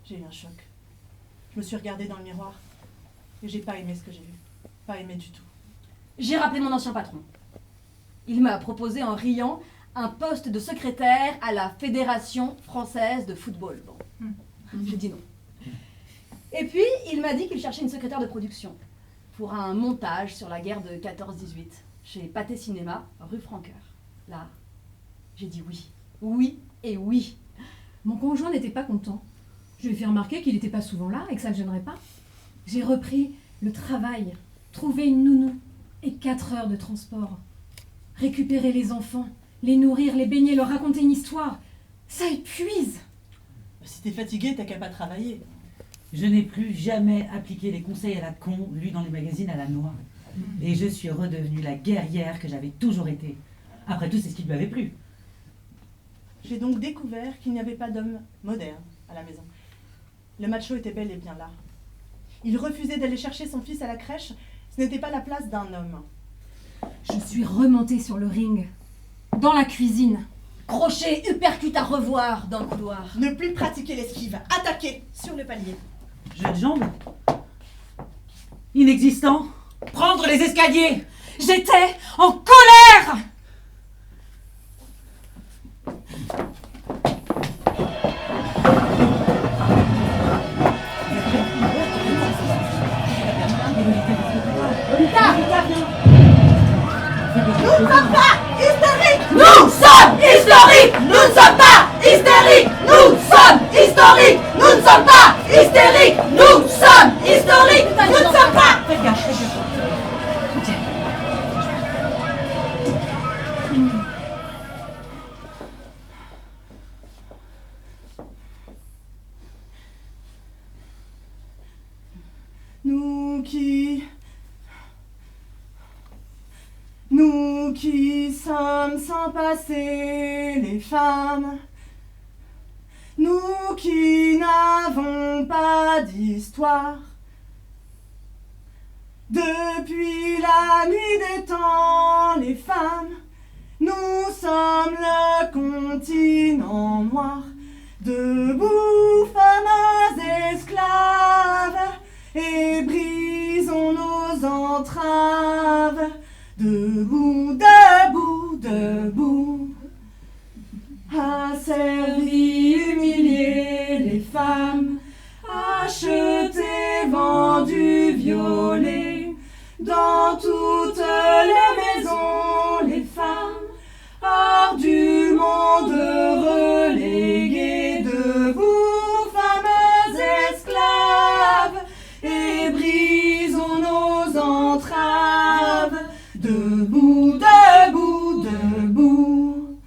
j'ai eu un choc. Je me suis regardée dans le miroir et j'ai pas aimé ce que j'ai vu. Pas aimé du tout. J'ai rappelé mon ancien patron. Il m'a proposé en riant un poste de secrétaire à la Fédération française de football. Bon, j'ai dit non. Et puis, il m'a dit qu'il cherchait une secrétaire de production pour un montage sur la guerre de 14-18 chez Pathé Cinéma, rue Francoeur. Là, j'ai dit oui. Oui et oui. Mon conjoint n'était pas content. Je lui ai fait remarquer qu'il n'était pas souvent là et que ça ne le gênerait pas. J'ai repris le travail, trouver une nounou et 4 heures de transport. Récupérer les enfants, les nourrir, les baigner, leur raconter une histoire. Ça épuise. Si t'es fatiguée, t'as qu'à pas travailler. Je n'ai plus jamais appliqué les conseils à la con lus dans les magazines à la noix. Et je suis redevenue la guerrière que j'avais toujours été. Après tout, c'est ce qui lui avait plu. J'ai donc découvert qu'il n'y avait pas d'homme moderne à la maison. Le macho était bel et bien là. Il refusait d'aller chercher son fils à la crèche. Ce n'était pas la place d'un homme. Je suis remontée sur le ring, dans la cuisine. Crochet, uppercut à revoir dans le couloir. Ne plus pratiquer l'esquive. Attaquer sur le palier. Jeu de jambes. Inexistant. Prendre les escaliers. J'étais en colère. Nous ne sommes pas historiques. Nous sommes Nous qui sommes sans passé, les femmes, nous qui n'avons pas d'histoire, depuis la nuit des temps, les femmes, nous sommes le continent noir, debout, femmes esclaves, et brisons nos entraves. Debout, debout, debout, asservis, humiliés les femmes, achetées, vendues, violées, dans toutes les maisons, les femmes, hors du monde reléguées, debout, femmes esclaves, et brisons nos entraves. Debout, debout, debout,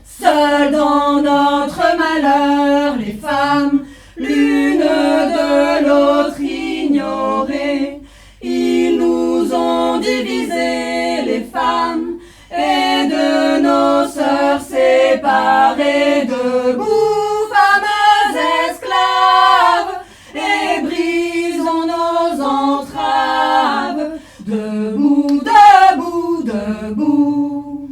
seules dans notre malheur, les femmes, l'une de l'autre ignorées, ils nous ont divisés, les femmes, et de nos sœurs séparées. Debout, femmes esclaves, et brisons nos entraves. Debout, debout, debout,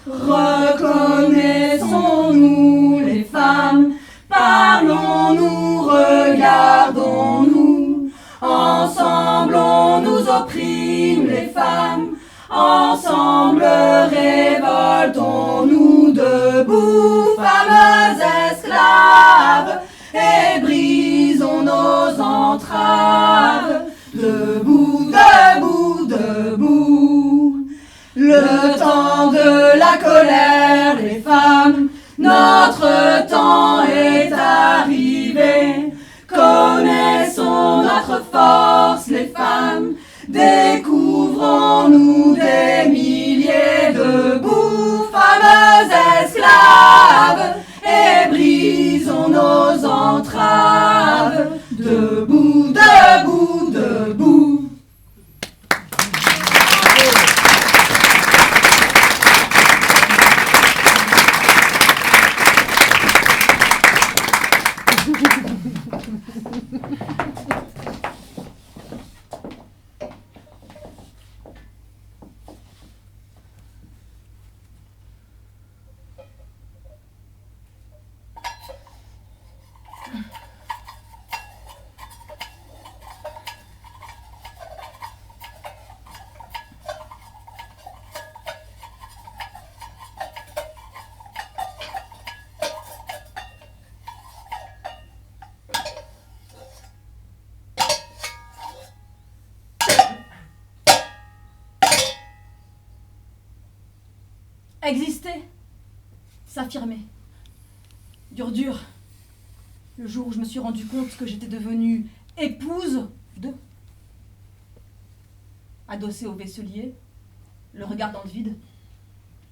reconnaissons-nous les femmes, parlons-nous, regardons-nous, ensemble on nous opprime les femmes, ensemble révoltons-nous. Debout, femmes esclaves, et brisons nos entraves. Debout, debout, debout, le temps de la colère, les femmes, notre temps est arrivé. Connaissons notre force, les femmes, découvrons-nous des milliers. Debout, femmes esclaves, et brisons nos entraves. Debout, debout, debout. Exister, s'affirmer. Dur, le jour où je me suis rendu compte que j'étais devenue épouse de. Adossée au vaisselier, le regard dans le vide,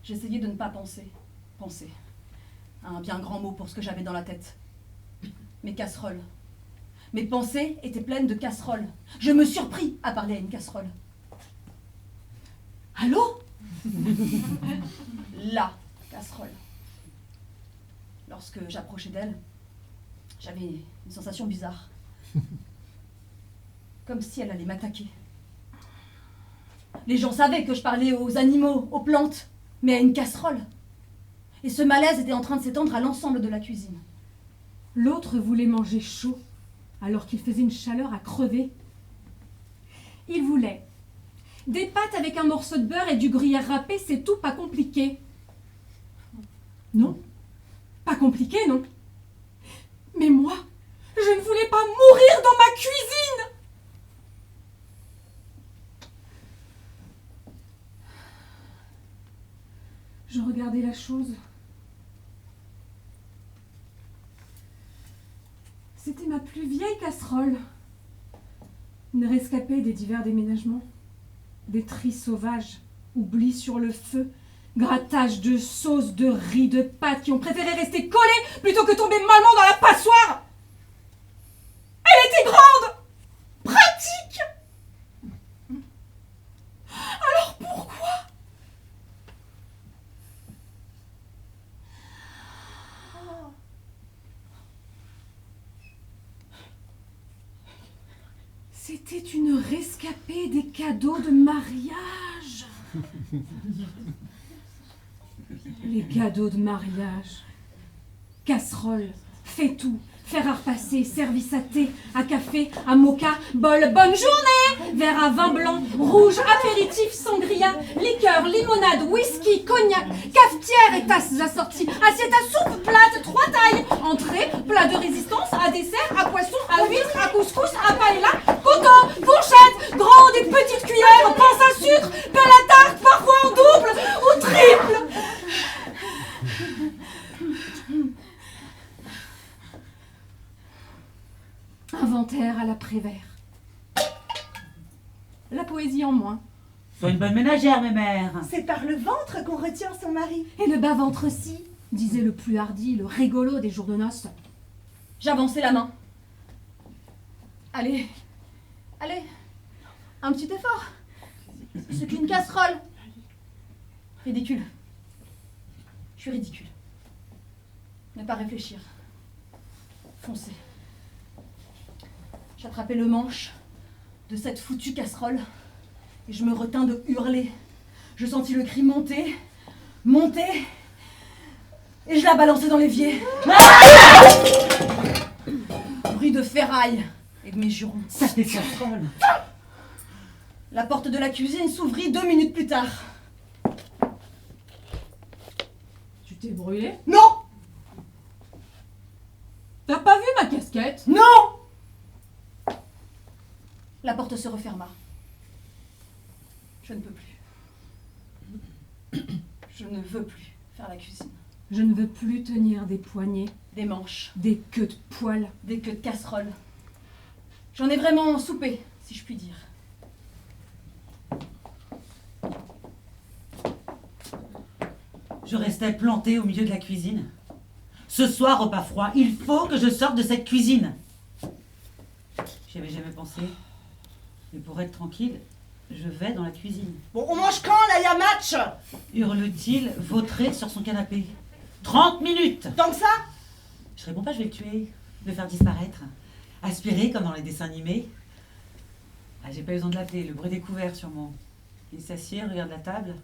j'essayais de ne pas penser. Penser. Un bien grand mot pour ce que j'avais dans la tête. Mes casseroles. Mes pensées étaient pleines de casseroles. Je me surpris à parler à une casserole. Allô ? La casserole. Lorsque j'approchais d'elle, j'avais une sensation bizarre. Comme si elle allait m'attaquer. Les gens savaient que je parlais aux animaux, aux plantes, mais à une casserole. Et ce malaise était en train de s'étendre à l'ensemble de la cuisine. L'autre voulait manger chaud, alors qu'il faisait une chaleur à crever. Il voulait des pâtes avec un morceau de beurre et du gruyère râpé, c'est tout, pas compliqué. Non, pas compliqué, non. Mais moi, je ne voulais pas mourir dans ma cuisine. Je regardais la chose. C'était ma plus vieille casserole. Une rescapée des divers déménagements. Des tris sauvages, oublis sur le feu, grattage de sauce, de riz, de pâtes qui ont préféré rester collés plutôt que tomber mollement dans la passoire. Elle était grande, pratique, C'était une rescapée des cadeaux de mariage. Les cadeaux de mariage. Casserole, fait-tout, fer à repasser, service à thé, à café, à moka, bol, bonne journée. Verre à vin blanc, rouge, apéritif, sangria, liqueur, limonade, whisky, cognac, cafetière et tasses assorties, assiette à soupe, plate, 3 tailles, entrée, plat de résistance, à dessert, à poisson, à huître, à couscous, à paella, couteau, fourchette, grande et petite cuillère, pince à sucre, pelle à tarte, parfois en double ou triple. Inventaire à la Prévert. La poésie en moins. Sois une bonne ménagère, mes mères. C'est par le ventre qu'on retient son mari. Et le bas-ventre aussi, disait le plus hardi, le rigolo des jours de noces. J'avançais la main. Allez, allez, un petit effort. C'est qu'une casserole. Ridicule. Je suis ridicule. Ne pas réfléchir. Foncer. J'attrapais le manche de cette foutue casserole et je me retins de hurler. Je sentis le cri monter, monter, et je la balançais dans l'évier. Bruit de ferraille et de mes jurons. Ça fait casserole. La porte de la cuisine s'ouvrit 2 minutes plus tard. Tu t'es brûlé? Non! T'as pas vu ma casquette? Non! La porte se referma. Je ne peux plus. Je ne veux plus faire la cuisine. Je ne veux plus tenir des poignets, Des manches, des queues de poils. des queues de casserole. J'en ai vraiment soupé, si je puis dire. Je restais plantée au milieu de la cuisine. Ce soir, repas froid, il faut que je sorte de cette cuisine. J'y avais jamais pensé. Mais pour être tranquille, je vais dans la cuisine. Bon, on mange quand, là, y a match? Hurle-t-il, vautré sur son canapé. 30 minutes! Tant que ça? Je réponds pas, je vais le tuer, le faire disparaître. Aspirer comme dans les dessins animés. Ah, j'ai pas besoin de l'appeler, le bruit des couverts sûrement. Il s'assied, regarde la table.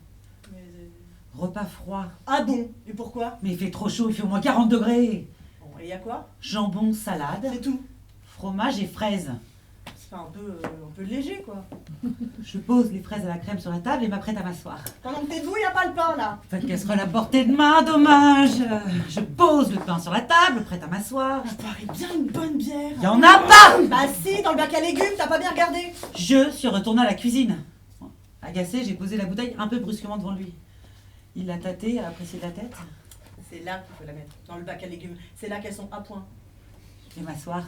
Repas froid. Ah bon? Et pourquoi? Mais il fait trop chaud, il fait au moins 40 degrés. Bon, et y a quoi? Jambon, salade, C'est tout. fromage et fraises. C'est un peu léger, quoi. Je pose les fraises à la crème sur la table et m'apprête à m'asseoir. Pendant que t'es debout, y a pas le pain, là. Pas de casserole à portée de main, dommage. Je pose le pain sur la table, prête à m'asseoir. Ça paraît bien une bonne bière. Y en a pas! Bah si, dans le bac à légumes, t'as pas bien regardé. Je suis retournée à la cuisine. Agacé, j'ai posé la bouteille un peu brusquement devant lui. Il l'a tâtée, a apprécié de la tête. C'est là qu'il faut la mettre, dans le bac à légumes. C'est là qu'elles sont à point. Je vais m'asseoir.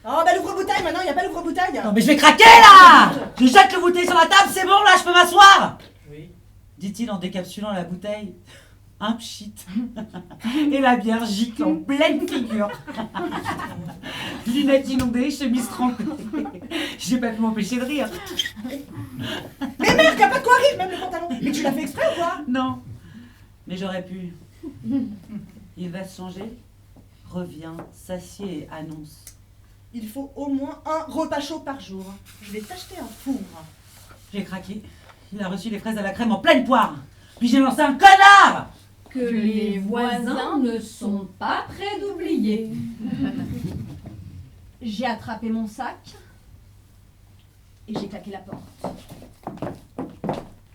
Oh bah l'ouvre-bouteille maintenant, y a pas l'ouvre-bouteille. Non mais je vais craquer là! Je jette le bouteille sur la table, c'est bon là, je peux m'asseoir! Oui. Dit-il en décapsulant la bouteille. Un pchit. Et la bière gicle en pleine figure. Lunettes inondées, chemise trempée. J'ai pas pu m'empêcher de rire. Mais merde, y a pas de quoi rire, même le pantalon. Mais tu l'as fait exprès ou quoi? Non, mais j'aurais pu. Il va se changer, revient, s'assied et annonce. Il faut au moins un repas chaud par jour. Je vais t'acheter un four. J'ai craqué. Il a reçu les fraises à la crème en pleine poire. Puis j'ai lancé un connard! Que les voisins ne sont pas près d'oublier. J'ai attrapé mon sac et j'ai claqué la porte.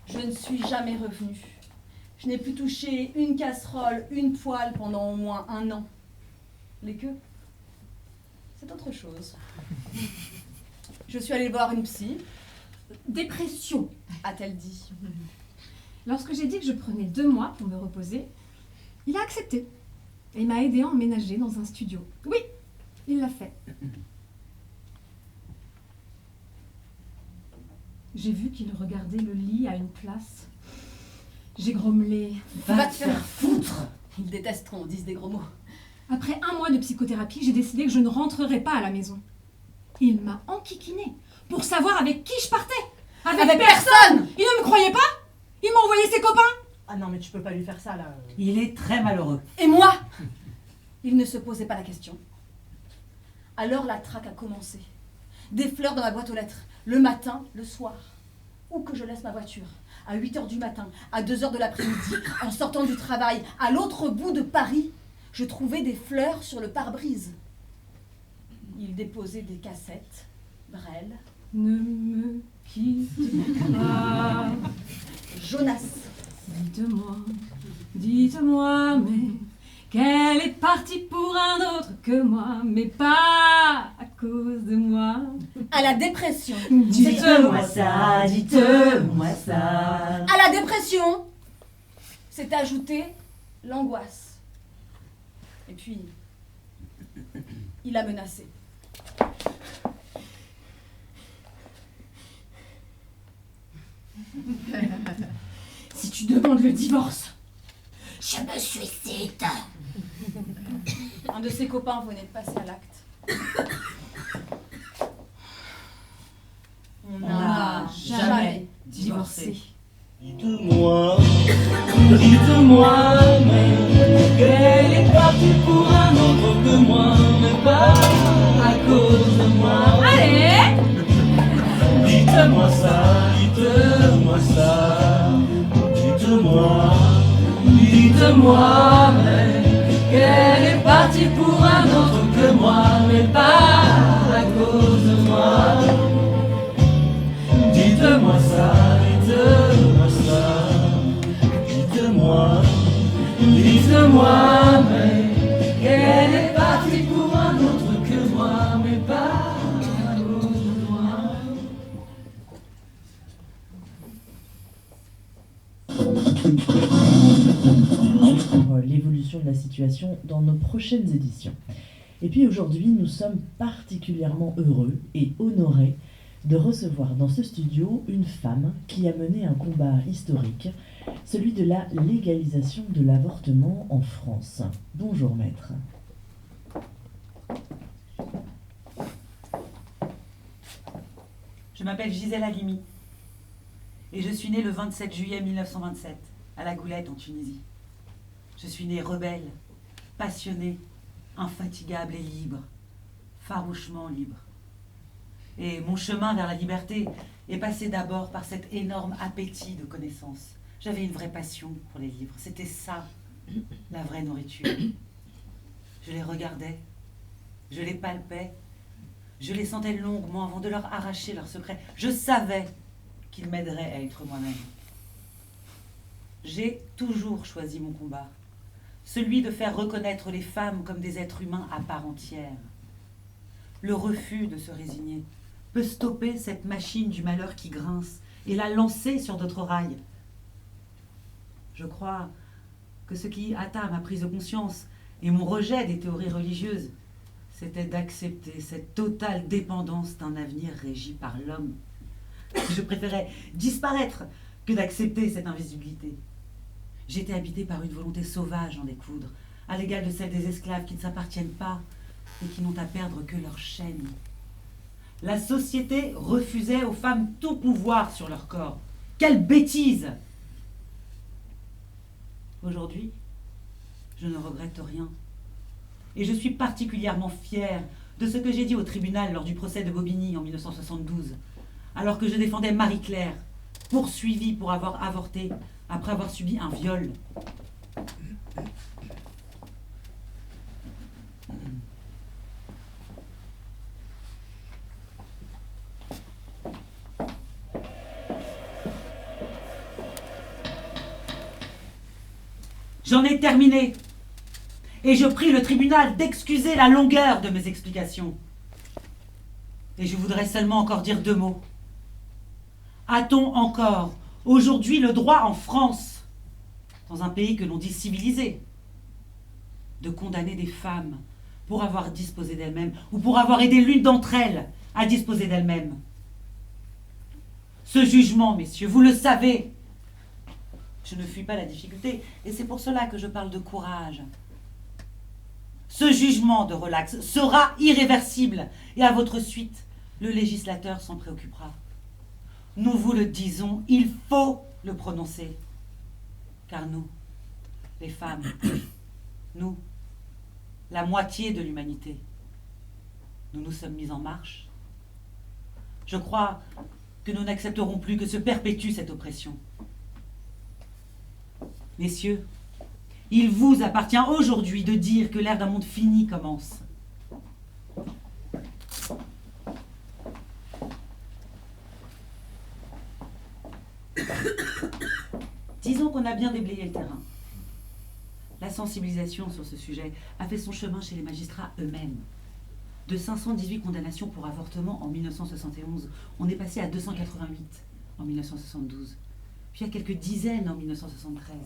Je ne suis jamais revenue. Je n'ai plus touché une casserole, une poêle pendant au moins 1 an. Les queues, c'est autre chose. Je suis allée voir une psy. Dépression, a-t-elle dit. Lorsque j'ai dit que je prenais 2 mois pour me reposer, il a accepté et m'a aidé à emménager dans un studio. Oui, il l'a fait. J'ai vu qu'il regardait le lit à une place. J'ai grommelé. Va te faire foutre. Ils détestent qu'on dise des gros mots. Après 1 mois de psychothérapie, j'ai décidé que je ne rentrerai pas à la maison. Il m'a enquiquiné pour savoir avec qui je partais. Avec personne. Il ne me croyait pas. Il m'a envoyé ses copains. Ah non, mais tu peux pas lui faire ça, là. Il est très malheureux. Et moi, il ne se posait pas la question. Alors la traque a commencé. des fleurs dans ma boîte aux lettres, le matin, le soir. Où que je laisse ma voiture, à 8h du matin, à 2h de l'après-midi, en sortant du travail, à l'autre bout de Paris, je trouvais des fleurs sur le pare-brise. Il déposait des cassettes, Brel. Ne me quitte pas. Jonas. Dites-moi, mais qu'elle est partie pour un autre que moi, mais pas à cause de moi. À la dépression. Dites-moi ça, dites-moi ça. À la dépression, c'est ajouté l'angoisse. Et puis, il a menacé. Si tu demandes le divorce, Je me suicide. Un de ses copains venait de passer à l'acte. On n'a jamais divorcé. Dites-moi, Dites-moi, mais qu'elle est partie pour un autre que moi, mais pas à cause de moi. allez, dites-moi ça, dites-moi ça, dites-moi, Dites-moi, mais qu'elle est partie pour un autre que moi, mais pas à cause de moi. dites-moi ça, dites-moi ça, dites-moi, Dites-moi, mais qu'elle est partie pour un autre que moi, mais pas à cause de moi. Pour l'évolution de la situation dans nos prochaines éditions. Et puis aujourd'hui, nous sommes particulièrement heureux et honorés de recevoir dans ce studio une femme qui a mené un combat historique, celui de la légalisation de l'avortement en France. Bonjour maître. Je m'appelle Gisèle Halimi et je suis née le 27 juillet 1927 à La Goulette en Tunisie. Je suis née rebelle, passionnée, infatigable et libre, farouchement libre. Et mon chemin vers la liberté est passé d'abord par cet énorme appétit de connaissances. J'avais une vraie passion pour les livres, c'était ça, la vraie nourriture. Je les regardais, je les palpais, je les sentais longuement avant de leur arracher leurs secrets. Je savais qu'ils m'aideraient à être moi-même. J'ai toujours choisi mon combat, celui de faire reconnaître les femmes comme des êtres humains à part entière. Le refus de se résigner peut stopper cette machine du malheur qui grince et la lancer sur d'autres rails. Je crois que ce qui hâta ma prise de conscience et mon rejet des théories religieuses, c'était d'accepter cette totale dépendance d'un avenir régi par l'homme. Je préférais disparaître que d'accepter cette invisibilité. J'étais habitée par une volonté sauvage d'en découdre, à l'égal de celle des esclaves qui ne s'appartiennent pas et qui n'ont à perdre que leur chaîne. La société refusait aux femmes tout pouvoir sur leur corps. Quelle bêtise! Aujourd'hui, je ne regrette rien. Et je suis particulièrement fière de ce que j'ai dit au tribunal lors du procès de Bobigny en 1972, alors que je défendais Marie-Claire, poursuivie pour avoir avorté après avoir subi un viol. J'en ai terminé. Et je prie le tribunal d'excuser la longueur de mes explications. Et je voudrais seulement encore dire 2 mots. A-t-on encore aujourd'hui le droit en France, dans un pays que l'on dit civilisé, de condamner des femmes pour avoir disposé d'elles-mêmes ou pour avoir aidé l'une d'entre elles à disposer d'elles-mêmes? Ce jugement, messieurs, vous le savez, je ne fuis pas la difficulté et c'est pour cela que je parle de courage. Ce jugement de relax sera irréversible et à votre suite, le législateur s'en préoccupera. Nous vous le disons, il faut le prononcer. Car nous, les femmes, nous, la moitié de l'humanité, nous nous sommes mis en marche Je crois que nous n'accepterons plus que se perpétue cette oppression. Messieurs, il vous appartient aujourd'hui de dire que l'ère d'un monde fini commence. Disons qu'on a bien déblayé le terrain. La sensibilisation sur ce sujet a fait son chemin chez les magistrats eux-mêmes. De 518 condamnations pour avortement en 1971, on est passé à 288 en 1972, puis à quelques dizaines en 1973.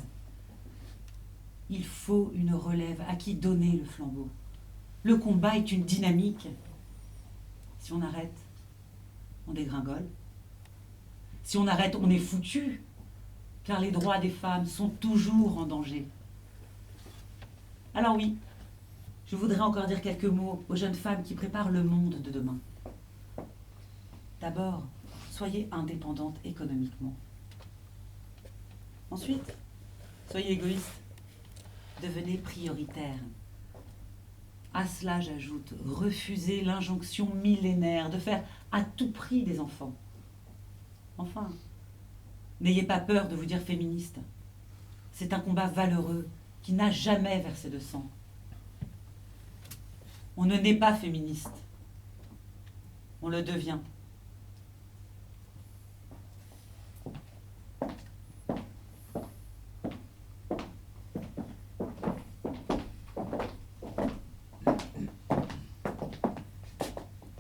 Il faut une relève à qui donner le flambeau. Le combat est une dynamique. Si on arrête, on dégringole. Si on arrête, on est foutu, car les droits des femmes sont toujours en danger. Alors oui, je voudrais encore dire quelques mots aux jeunes femmes qui préparent le monde de demain. D'abord, soyez indépendantes économiquement. Ensuite, soyez égoïstes. Devenez prioritaires. À cela, j'ajoute, refusez l'injonction millénaire de faire à tout prix des enfants. Enfin, n'ayez pas peur de vous dire féministe. C'est un combat valeureux qui n'a jamais versé de sang. On ne naît pas féministe. On le devient.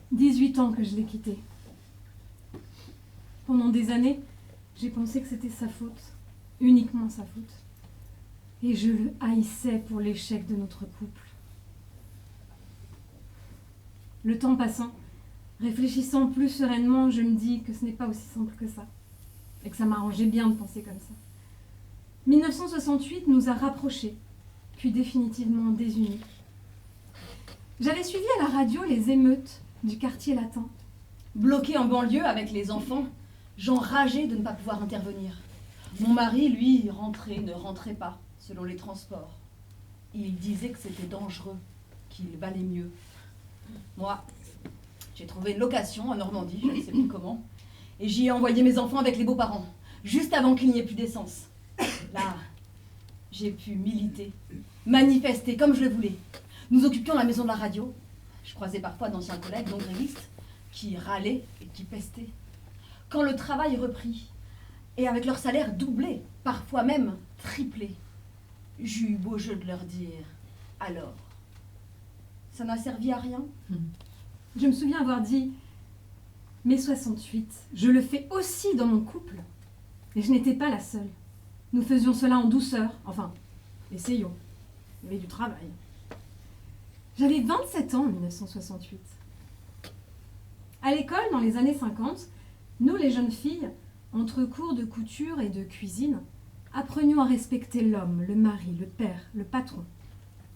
« 18 ans que je l'ai quitté. Pendant des années, j'ai pensé que c'était sa faute, uniquement sa faute. Et je le haïssais pour l'échec de notre couple. Le temps passant, réfléchissant plus sereinement, je me dis que ce n'est pas aussi simple que ça. Et que ça m'arrangeait bien de penser comme ça. 1968 nous a rapprochés, puis définitivement désunis. J'avais suivi à la radio les émeutes du quartier latin. Bloqué en banlieue avec les enfants, j'enrageais de ne pas pouvoir intervenir. Mon mari, lui, ne rentrait pas, selon les transports. Il disait que c'était dangereux, qu'il valait mieux. Moi, j'ai trouvé une location en Normandie, je ne sais plus comment, et j'y ai envoyé mes enfants avec les beaux-parents, juste avant qu'il n'y ait plus d'essence. Là, j'ai pu militer, manifester comme je le voulais. Nous occupions la maison de la radio. Je croisais parfois d'anciens collègues, non grévistes, qui râlaient et qui pestaient. Quand le travail reprit, et avec leur salaire doublé, parfois même triplé, j'eus beau jeu de leur dire « alors ». Ça n'a servi à rien. Je me souviens avoir dit « mai 68, je le fais aussi dans mon couple ». Et je n'étais pas la seule. Nous faisions cela en douceur, enfin, essayons. Il y avait du travail. J'avais 27 ans en 1968. À l'école, dans les années 50, nous, les jeunes filles, entre cours de couture et de cuisine, apprenions à respecter l'homme, le mari, le père, le patron.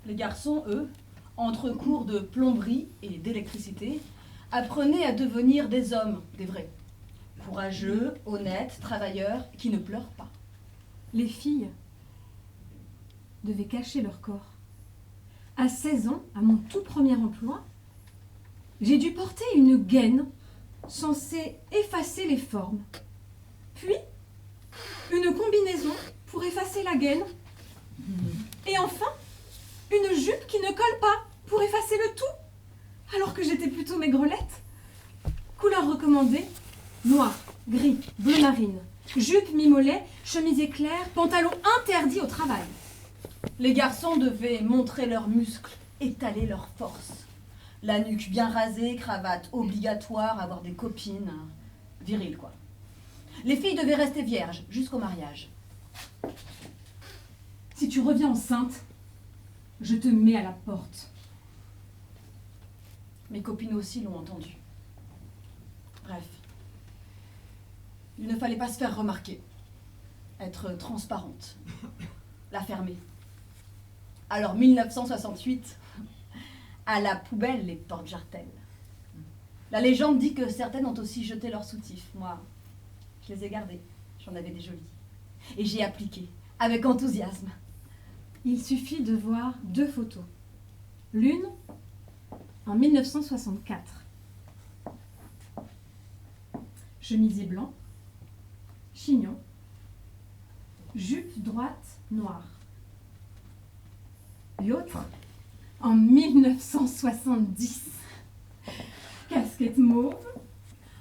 Les garçons, eux, entre cours de plomberie et d'électricité, apprenaient à devenir des hommes, des vrais. Courageux, honnêtes, travailleurs, qui ne pleurent pas. Les filles devaient cacher leur corps. À 16 ans, à mon tout premier emploi, j'ai dû porter une gaine censée effacer les formes. Puis, une combinaison pour effacer la gaine. Et enfin, une jupe qui ne colle pas pour effacer le tout, alors que j'étais plutôt maigrelette. Couleur recommandée, noir, gris, bleu marine, jupe mi-mollet, chemise éclair, pantalon interdit au travail. Les garçons devaient montrer leurs muscles, étaler leur force. La nuque bien rasée, cravate obligatoire, avoir des copines. Viril, quoi. Les filles devaient rester vierges jusqu'au mariage. Si tu reviens enceinte, je te mets à la porte. Mes copines aussi l'ont entendu. Bref. Il ne fallait pas se faire remarquer. Être transparente. La fermer. Alors 1968, à la poubelle les porte-jartelles. La légende dit que certaines ont aussi jeté leurs soutifs. Moi, je les ai gardés. J'en avais des jolis. Et j'ai appliqué, avec enthousiasme. Il suffit de voir 2 photos. L'une, en 1964. chemisier blanc, chignon, jupe droite noire. L'autre, en 1970, casquette mauve,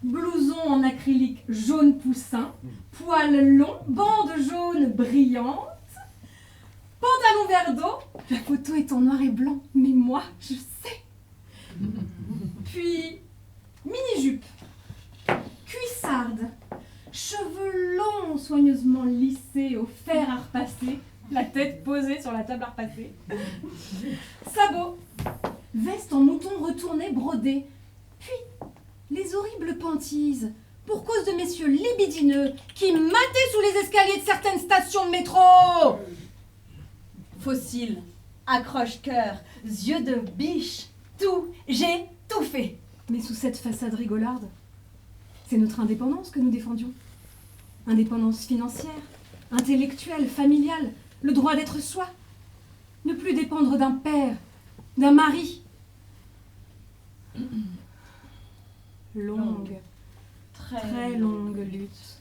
blouson en acrylique jaune poussin, poils longs, bande jaune brillante, pantalon vert d'eau. La photo est en noir et blanc, mais moi, je sais. Puis, mini-jupe, cuissarde, cheveux longs soigneusement lissés au fer à repasser, la tête posée sur la table à repasser, sabots, veste en mouton retourné brodée, puis les horribles pantises pour cause de messieurs libidineux qui mataient sous les escaliers de certaines stations de métro. Fossiles, accroche-cœur, yeux de biche, tout, j'ai tout fait. Mais sous cette façade rigolarde, c'est notre indépendance que nous défendions. Indépendance financière, intellectuelle, familiale, le droit d'être soi. Ne plus dépendre d'un père, d'un mari. Longue, très longue lutte.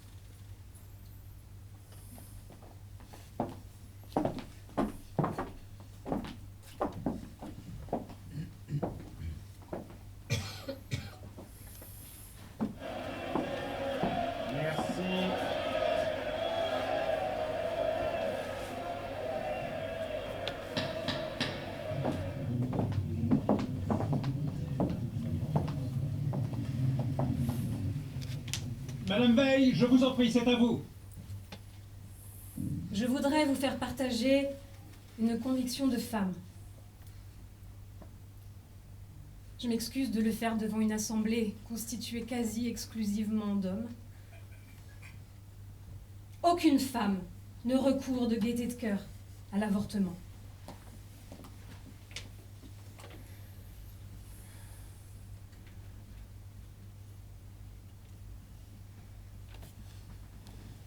Merci. Madame Veil, je vous en prie, c'est à vous. Je voudrais vous faire partager une conviction de femme. Je m'excuse de le faire devant une assemblée constituée quasi exclusivement d'hommes. Aucune femme ne recourt de gaieté de cœur à l'avortement.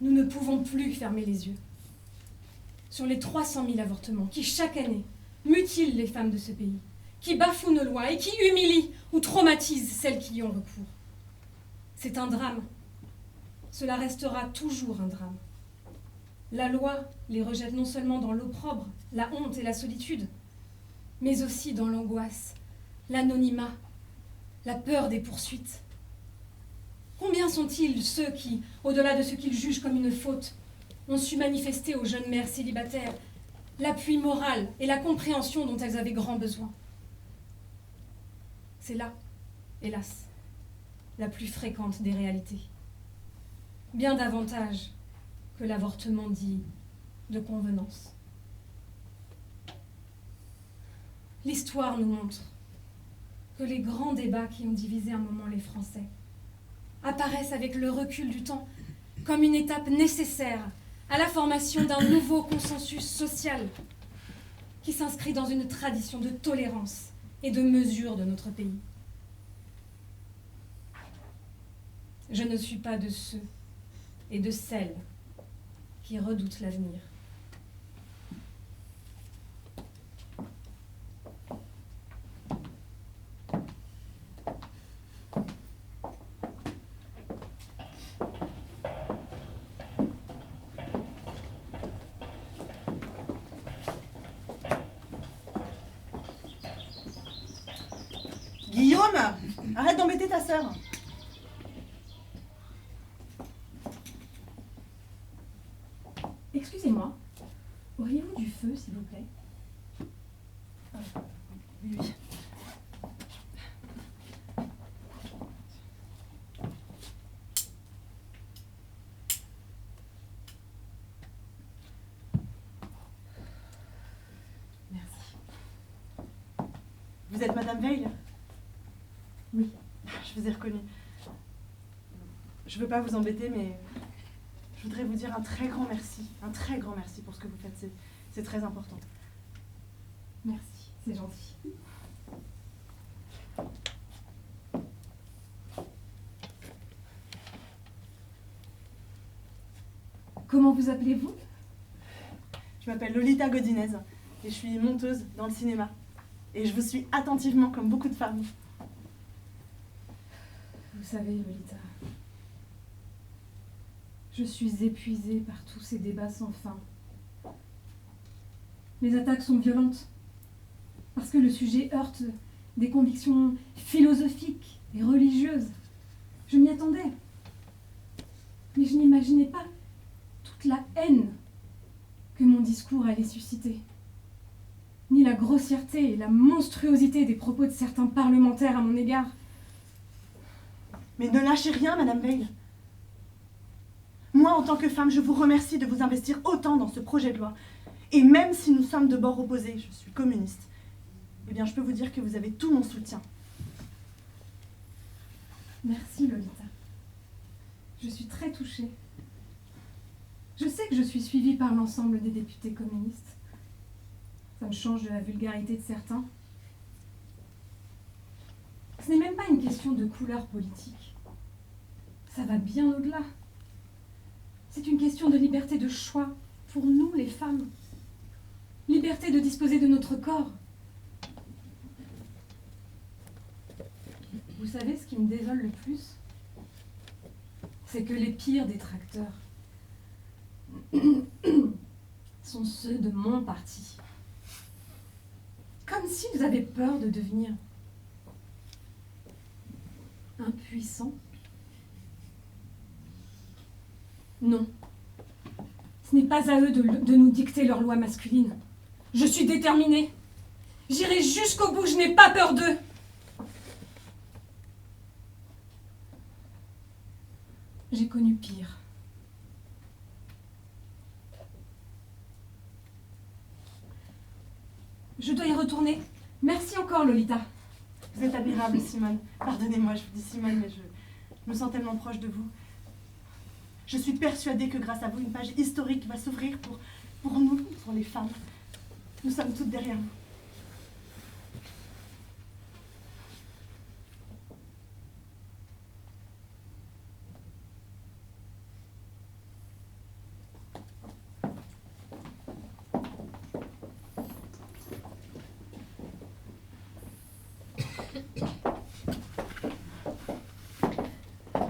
Nous ne pouvons plus fermer les yeux sur les 300 000 avortements qui, chaque année, mutilent les femmes de ce pays, qui bafouent nos lois et qui humilient ou traumatisent celles qui y ont recours. C'est un drame. Cela restera toujours un drame. La loi les rejette non seulement dans l'opprobre, la honte et la solitude, mais aussi dans l'angoisse, l'anonymat, la peur des poursuites. Combien sont-ils ceux qui, au-delà de ce qu'ils jugent comme une faute, ont su manifester aux jeunes mères célibataires l'appui moral et la compréhension dont elles avaient grand besoin? C'est là, hélas, la plus fréquente des réalités. Bien davantage que l'avortement dit de convenance. L'histoire nous montre que les grands débats qui ont divisé un moment les Français apparaissent avec le recul du temps comme une étape nécessaire à la formation d'un nouveau consensus social qui s'inscrit dans une tradition de tolérance et de mesure de notre pays. Je ne suis pas de ceux et de celles qui redoutent l'avenir. Guillaume, arrête d'embêter ta sœur. Excusez-moi, auriez-vous du feu, s'il vous plaît? Oui. Merci. Vous êtes Madame Veil? Oui. Je vous ai reconnue. Je veux pas vous embêter, mais je voudrais vous dire un très grand merci pour ce que vous faites. C'est très important. Merci, c'est gentil. Comment vous appelez-vous? Je m'appelle Lolita Godinez et je suis monteuse dans le cinéma. Et je vous suis attentivement comme beaucoup de femmes. Vous savez, Lolita, Je suis épuisée par tous ces débats sans fin. Les attaques sont violentes parce que le sujet heurte des convictions philosophiques et religieuses. Je m'y attendais. Mais je n'imaginais pas toute la haine que mon discours allait susciter, ni la grossièreté et la monstruosité des propos de certains parlementaires à mon égard. Mais ne lâchez rien, Madame Veil. Moi, en tant que femme, je vous remercie de vous investir autant dans ce projet de loi. Et même si nous sommes de bords opposés, je suis communiste, eh bien, je peux vous dire que vous avez tout mon soutien. Merci, Lolita. Je suis très touchée. Je sais que je suis suivie par l'ensemble des députés communistes. Ça me change de la vulgarité de certains. Ce n'est même pas une question de couleur politique. Ça va bien au-delà. C'est une question de liberté de choix pour nous, les femmes. Liberté de disposer de notre corps. Vous savez ce qui me désole le plus? C'est que les pires détracteurs sont ceux de mon parti. Comme s'ils avaient peur de devenir impuissants. Non. Ce n'est pas à eux de nous dicter leurs lois masculines. Je suis déterminée. J'irai jusqu'au bout, je n'ai pas peur d'eux. J'ai connu pire. Je dois y retourner. Merci encore, Lolita. Vous êtes admirable, Simone. Pardonnez-moi, je vous dis Simone, mais je me sens tellement proche de vous. Je suis persuadée que grâce à vous, une page historique va s'ouvrir pour nous, pour les femmes. Nous sommes toutes derrière vous.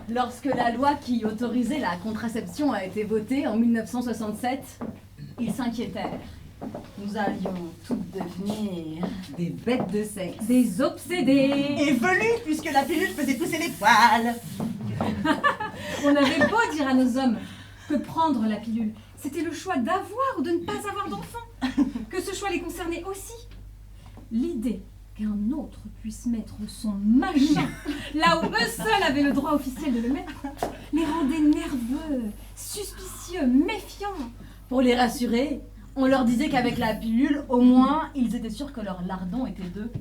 Lorsque la loi qui autorisait la contraception a été votée en 1967, ils s'inquiétèrent. Nous allions toutes devenir des bêtes de sexe. Des obsédés. Et velues, puisque la pilule faisait pousser les poils. On avait beau dire à nos hommes que prendre la pilule, c'était le choix d'avoir ou de ne pas avoir d'enfant. Que ce choix les concernait aussi. L'idée qu'un autre puisse mettre son machin là où eux seuls avaient le droit officiel de le mettre les rendait nerveux, suspicieux, méfiants. Pour les rassurer, on leur disait qu'avec la pilule, au moins, ils étaient sûrs que leur lardon était deux.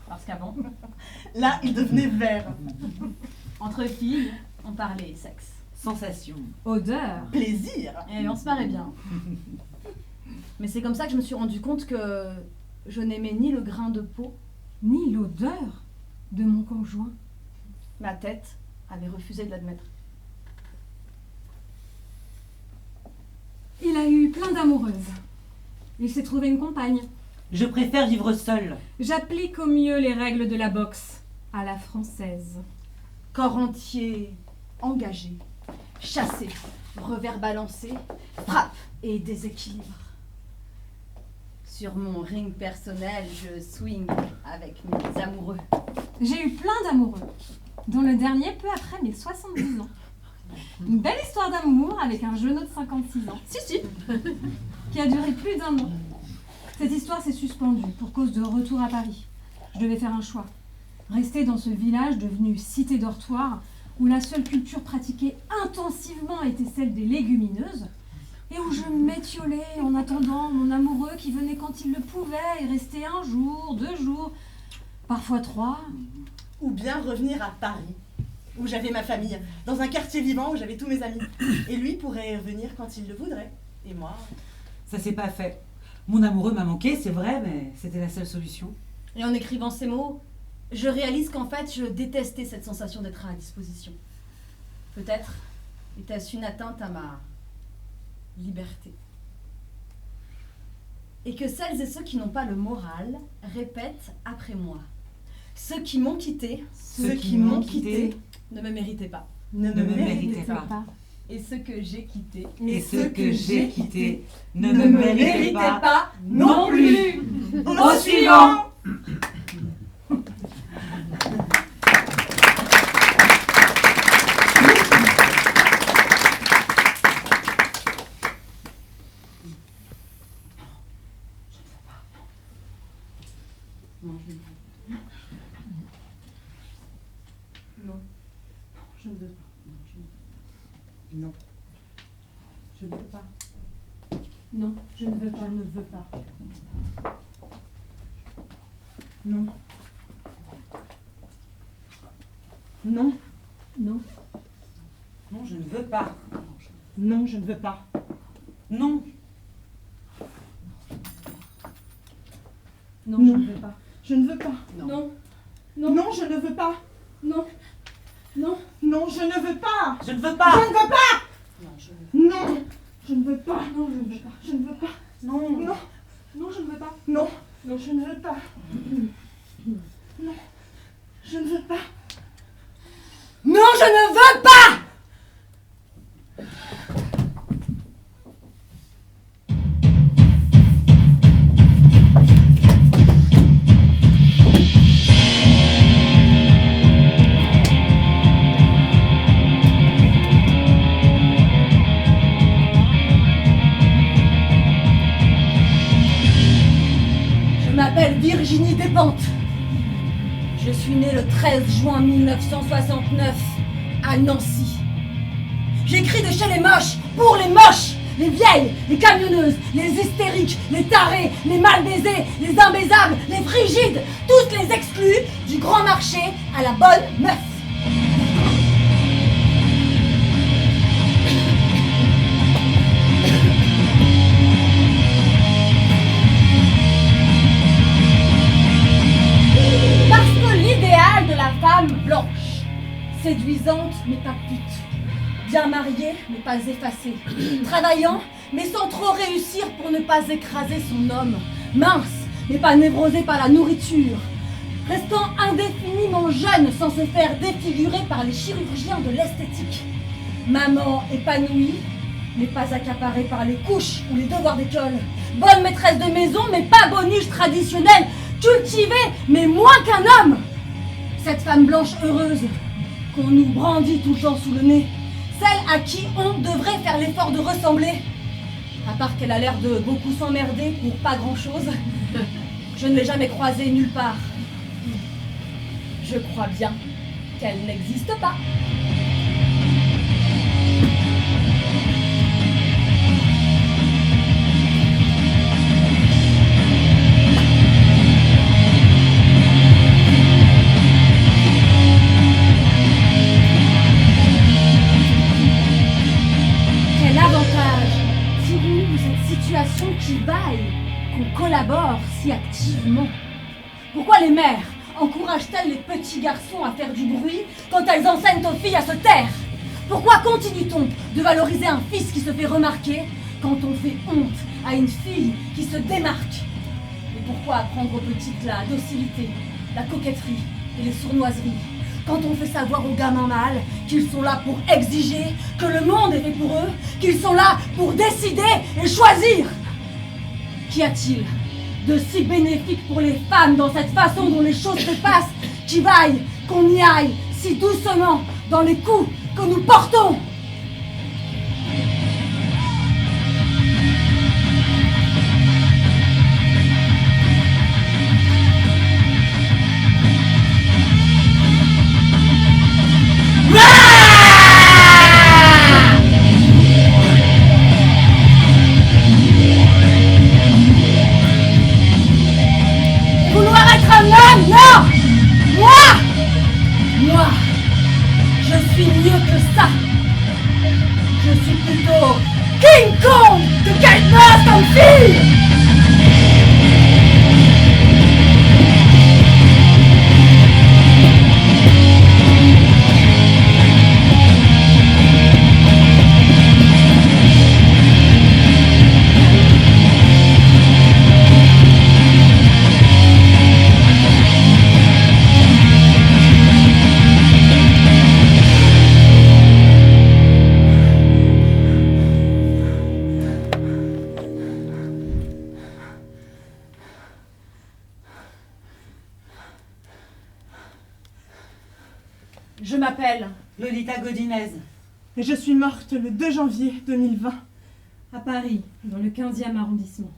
Parce qu'avant, là, ils devenaient verts. Entre filles, on parlait sexe. Sensation. Odeur. Plaisir. Et on se paraît bien. Mais c'est comme ça que je me suis rendu compte que je n'aimais ni le grain de peau, ni l'odeur de mon conjoint. Ma tête avait refusé de l'admettre. Il a eu plein d'amoureuses. Il s'est trouvé une compagne. Je préfère vivre seule. J'applique au mieux les règles de la boxe, à la française. Corps entier, engagé, chassé, revers balancé, frappe et déséquilibre. Sur mon ring personnel, je swing avec mes amoureux. J'ai eu plein d'amoureux, dont le dernier peu après mes 70 ans. Une belle histoire d'amour avec un jeune homme de 56 ans. Si. Qui a duré plus d'1 an. Cette histoire s'est suspendue pour cause de retour à Paris. Je devais faire un choix. Rester dans ce village devenu cité dortoir où la seule culture pratiquée intensivement était celle des légumineuses et où je m'étiolais en attendant mon amoureux qui venait quand il le pouvait et restait 1 jour, 2 jours, parfois 3. Ou bien revenir à Paris, où j'avais ma famille, dans un quartier vivant où j'avais tous mes amis. Et lui pourrait venir quand il le voudrait. Et moi... Ça s'est pas fait. Mon amoureux m'a manqué, c'est vrai, mais c'était la seule solution. Et en écrivant ces mots, je réalise qu'en fait, je détestais cette sensation d'être à disposition. Peut-être était-ce une atteinte à ma liberté. Et que celles et ceux qui n'ont pas le moral répètent après moi. Ceux qui m'ont quitté, Ceux qui m'ont quitté ne me méritaient pas. Ne me me méritait méritez pas. pas. Et ce que j'ai quitté. Et ce que j'ai quitté ne ne me me méritait méritait pas pas non plus. Au suivant. Je ne veux pas. Non. Je ne veux pas. Non, je ne veux pas. Je ne veux pas. Non. Non. Non. Non, je ne veux pas. Non, je ne veux pas. Non. Non, Non. je ne veux pas. Je ne veux pas. Non. Non. Non, je ne veux pas. Non. Non. Non, je ne veux pas. Je ne veux pas. Je ne veux pas. Non, je ne Non, je ne veux pas. Non, je ne veux pas. Je ne veux pas. Non. Non, Non, je ne veux pas. non, non, je ne veux pas. Non, je ne veux pas. Non, je ne veux pas! Je m'appelle Virginie Despentes. Je suis née le 13 juin 1969 à Nancy. J'écris de chez les moches, pour les moches, les vieilles, les camionneuses, les hystériques, les tarés, les mal baisés, les imbaisables, les frigides, toutes les exclues du grand marché à la bonne meuf. Parce que l'idéal de la femme blanche, séduisante mais pas pute, bien mariée mais pas effacée, travaillant mais sans trop réussir pour ne pas écraser son homme, mince mais pas névrosée par la nourriture, restant indéfiniment jeune sans se faire défigurer par les chirurgiens de l'esthétique, maman épanouie mais pas accaparée par les couches ou les devoirs d'école, bonne maîtresse de maison mais pas boniche traditionnelle, cultivée mais moins qu'un homme. Cette femme blanche heureuse qu'on nous brandit tout le temps sous le nez, celle à qui on devrait faire l'effort de ressembler, à part qu'elle a l'air de beaucoup s'emmerder pour pas grand chose, je ne l'ai jamais croisée nulle part. Je crois bien qu'elle n'existe pas. Quel avantage tirons-nous de cette situation qui vaille qu'on collabore si activement? Pourquoi les mères encouragent-elles les petits garçons à faire du bruit quand elles enseignent aux filles à se taire? Pourquoi continue-t-on de valoriser un fils qui se fait remarquer quand on fait honte à une fille qui se démarque? Et pourquoi apprendre aux petites la docilité, la coquetterie et les sournoiseries quand on fait savoir aux gamins mâles qu'ils sont là pour exiger, que le monde est fait pour eux, qu'ils sont là pour décider et choisir? Qu'y a-t-il de si bénéfique pour les femmes dans cette façon dont les choses se passent, qui vaille qu'on y aille si doucement dans les coups que nous portons? Vouloir être un homme, non! Moi, je suis mieux que ça. Je suis plutôt King Kong que Kate Moss comme fille. Je m'appelle Lolita Godinez. Et je suis morte le 2 janvier 2020. À Paris, dans le 15e arrondissement.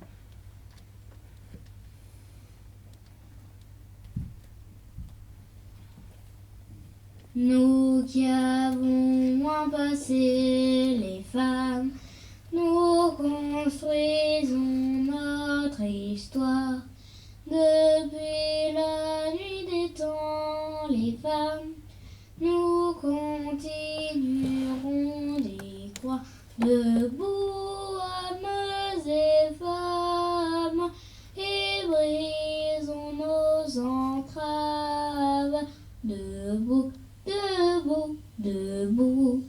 Nous qui avons moins passé les femmes, nous construisons notre histoire. Depuis la nuit des temps, les femmes, nous continuerons d'y croire. Debout, hommes et femmes, et brisons nos entraves. Debout, debout, debout.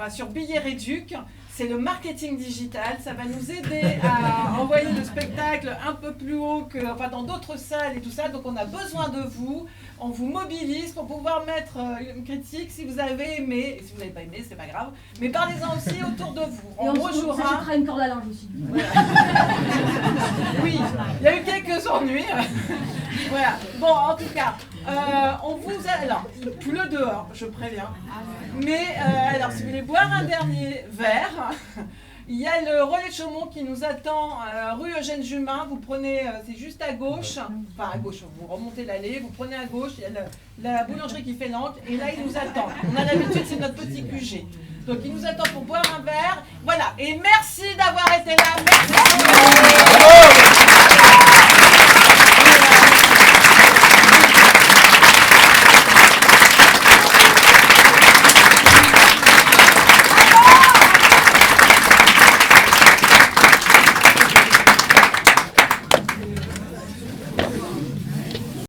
Sur Billet Réduc, c'est le marketing digital. Ça va nous aider à envoyer le spectacle un peu plus haut que, enfin, dans d'autres salles et tout ça. Donc on a besoin de vous. On vous mobilise pour pouvoir mettre une critique si vous avez aimé. Et si vous n'avez pas aimé, c'est pas grave. Mais parlez-en aussi autour de vous. On rejouera une corde à linge aussi. Voilà. Oui, il y a eu quelques ennuis. Voilà. Bon, en tout cas, on vous a... Alors, il pleut dehors, je préviens. Mais, alors, si vous voulez boire un dernier verre, il y a le Relais de Chaumont qui nous attend rue Eugène Jumin. Vous prenez, c'est juste à gauche, enfin à gauche, vous remontez l'allée, vous prenez à gauche, il y a la boulangerie qui fait l'angle, et là, il nous attend. On a l'habitude, c'est notre petit QG. Donc, il nous attend pour boire un verre. Voilà, et merci d'avoir été là. Merci.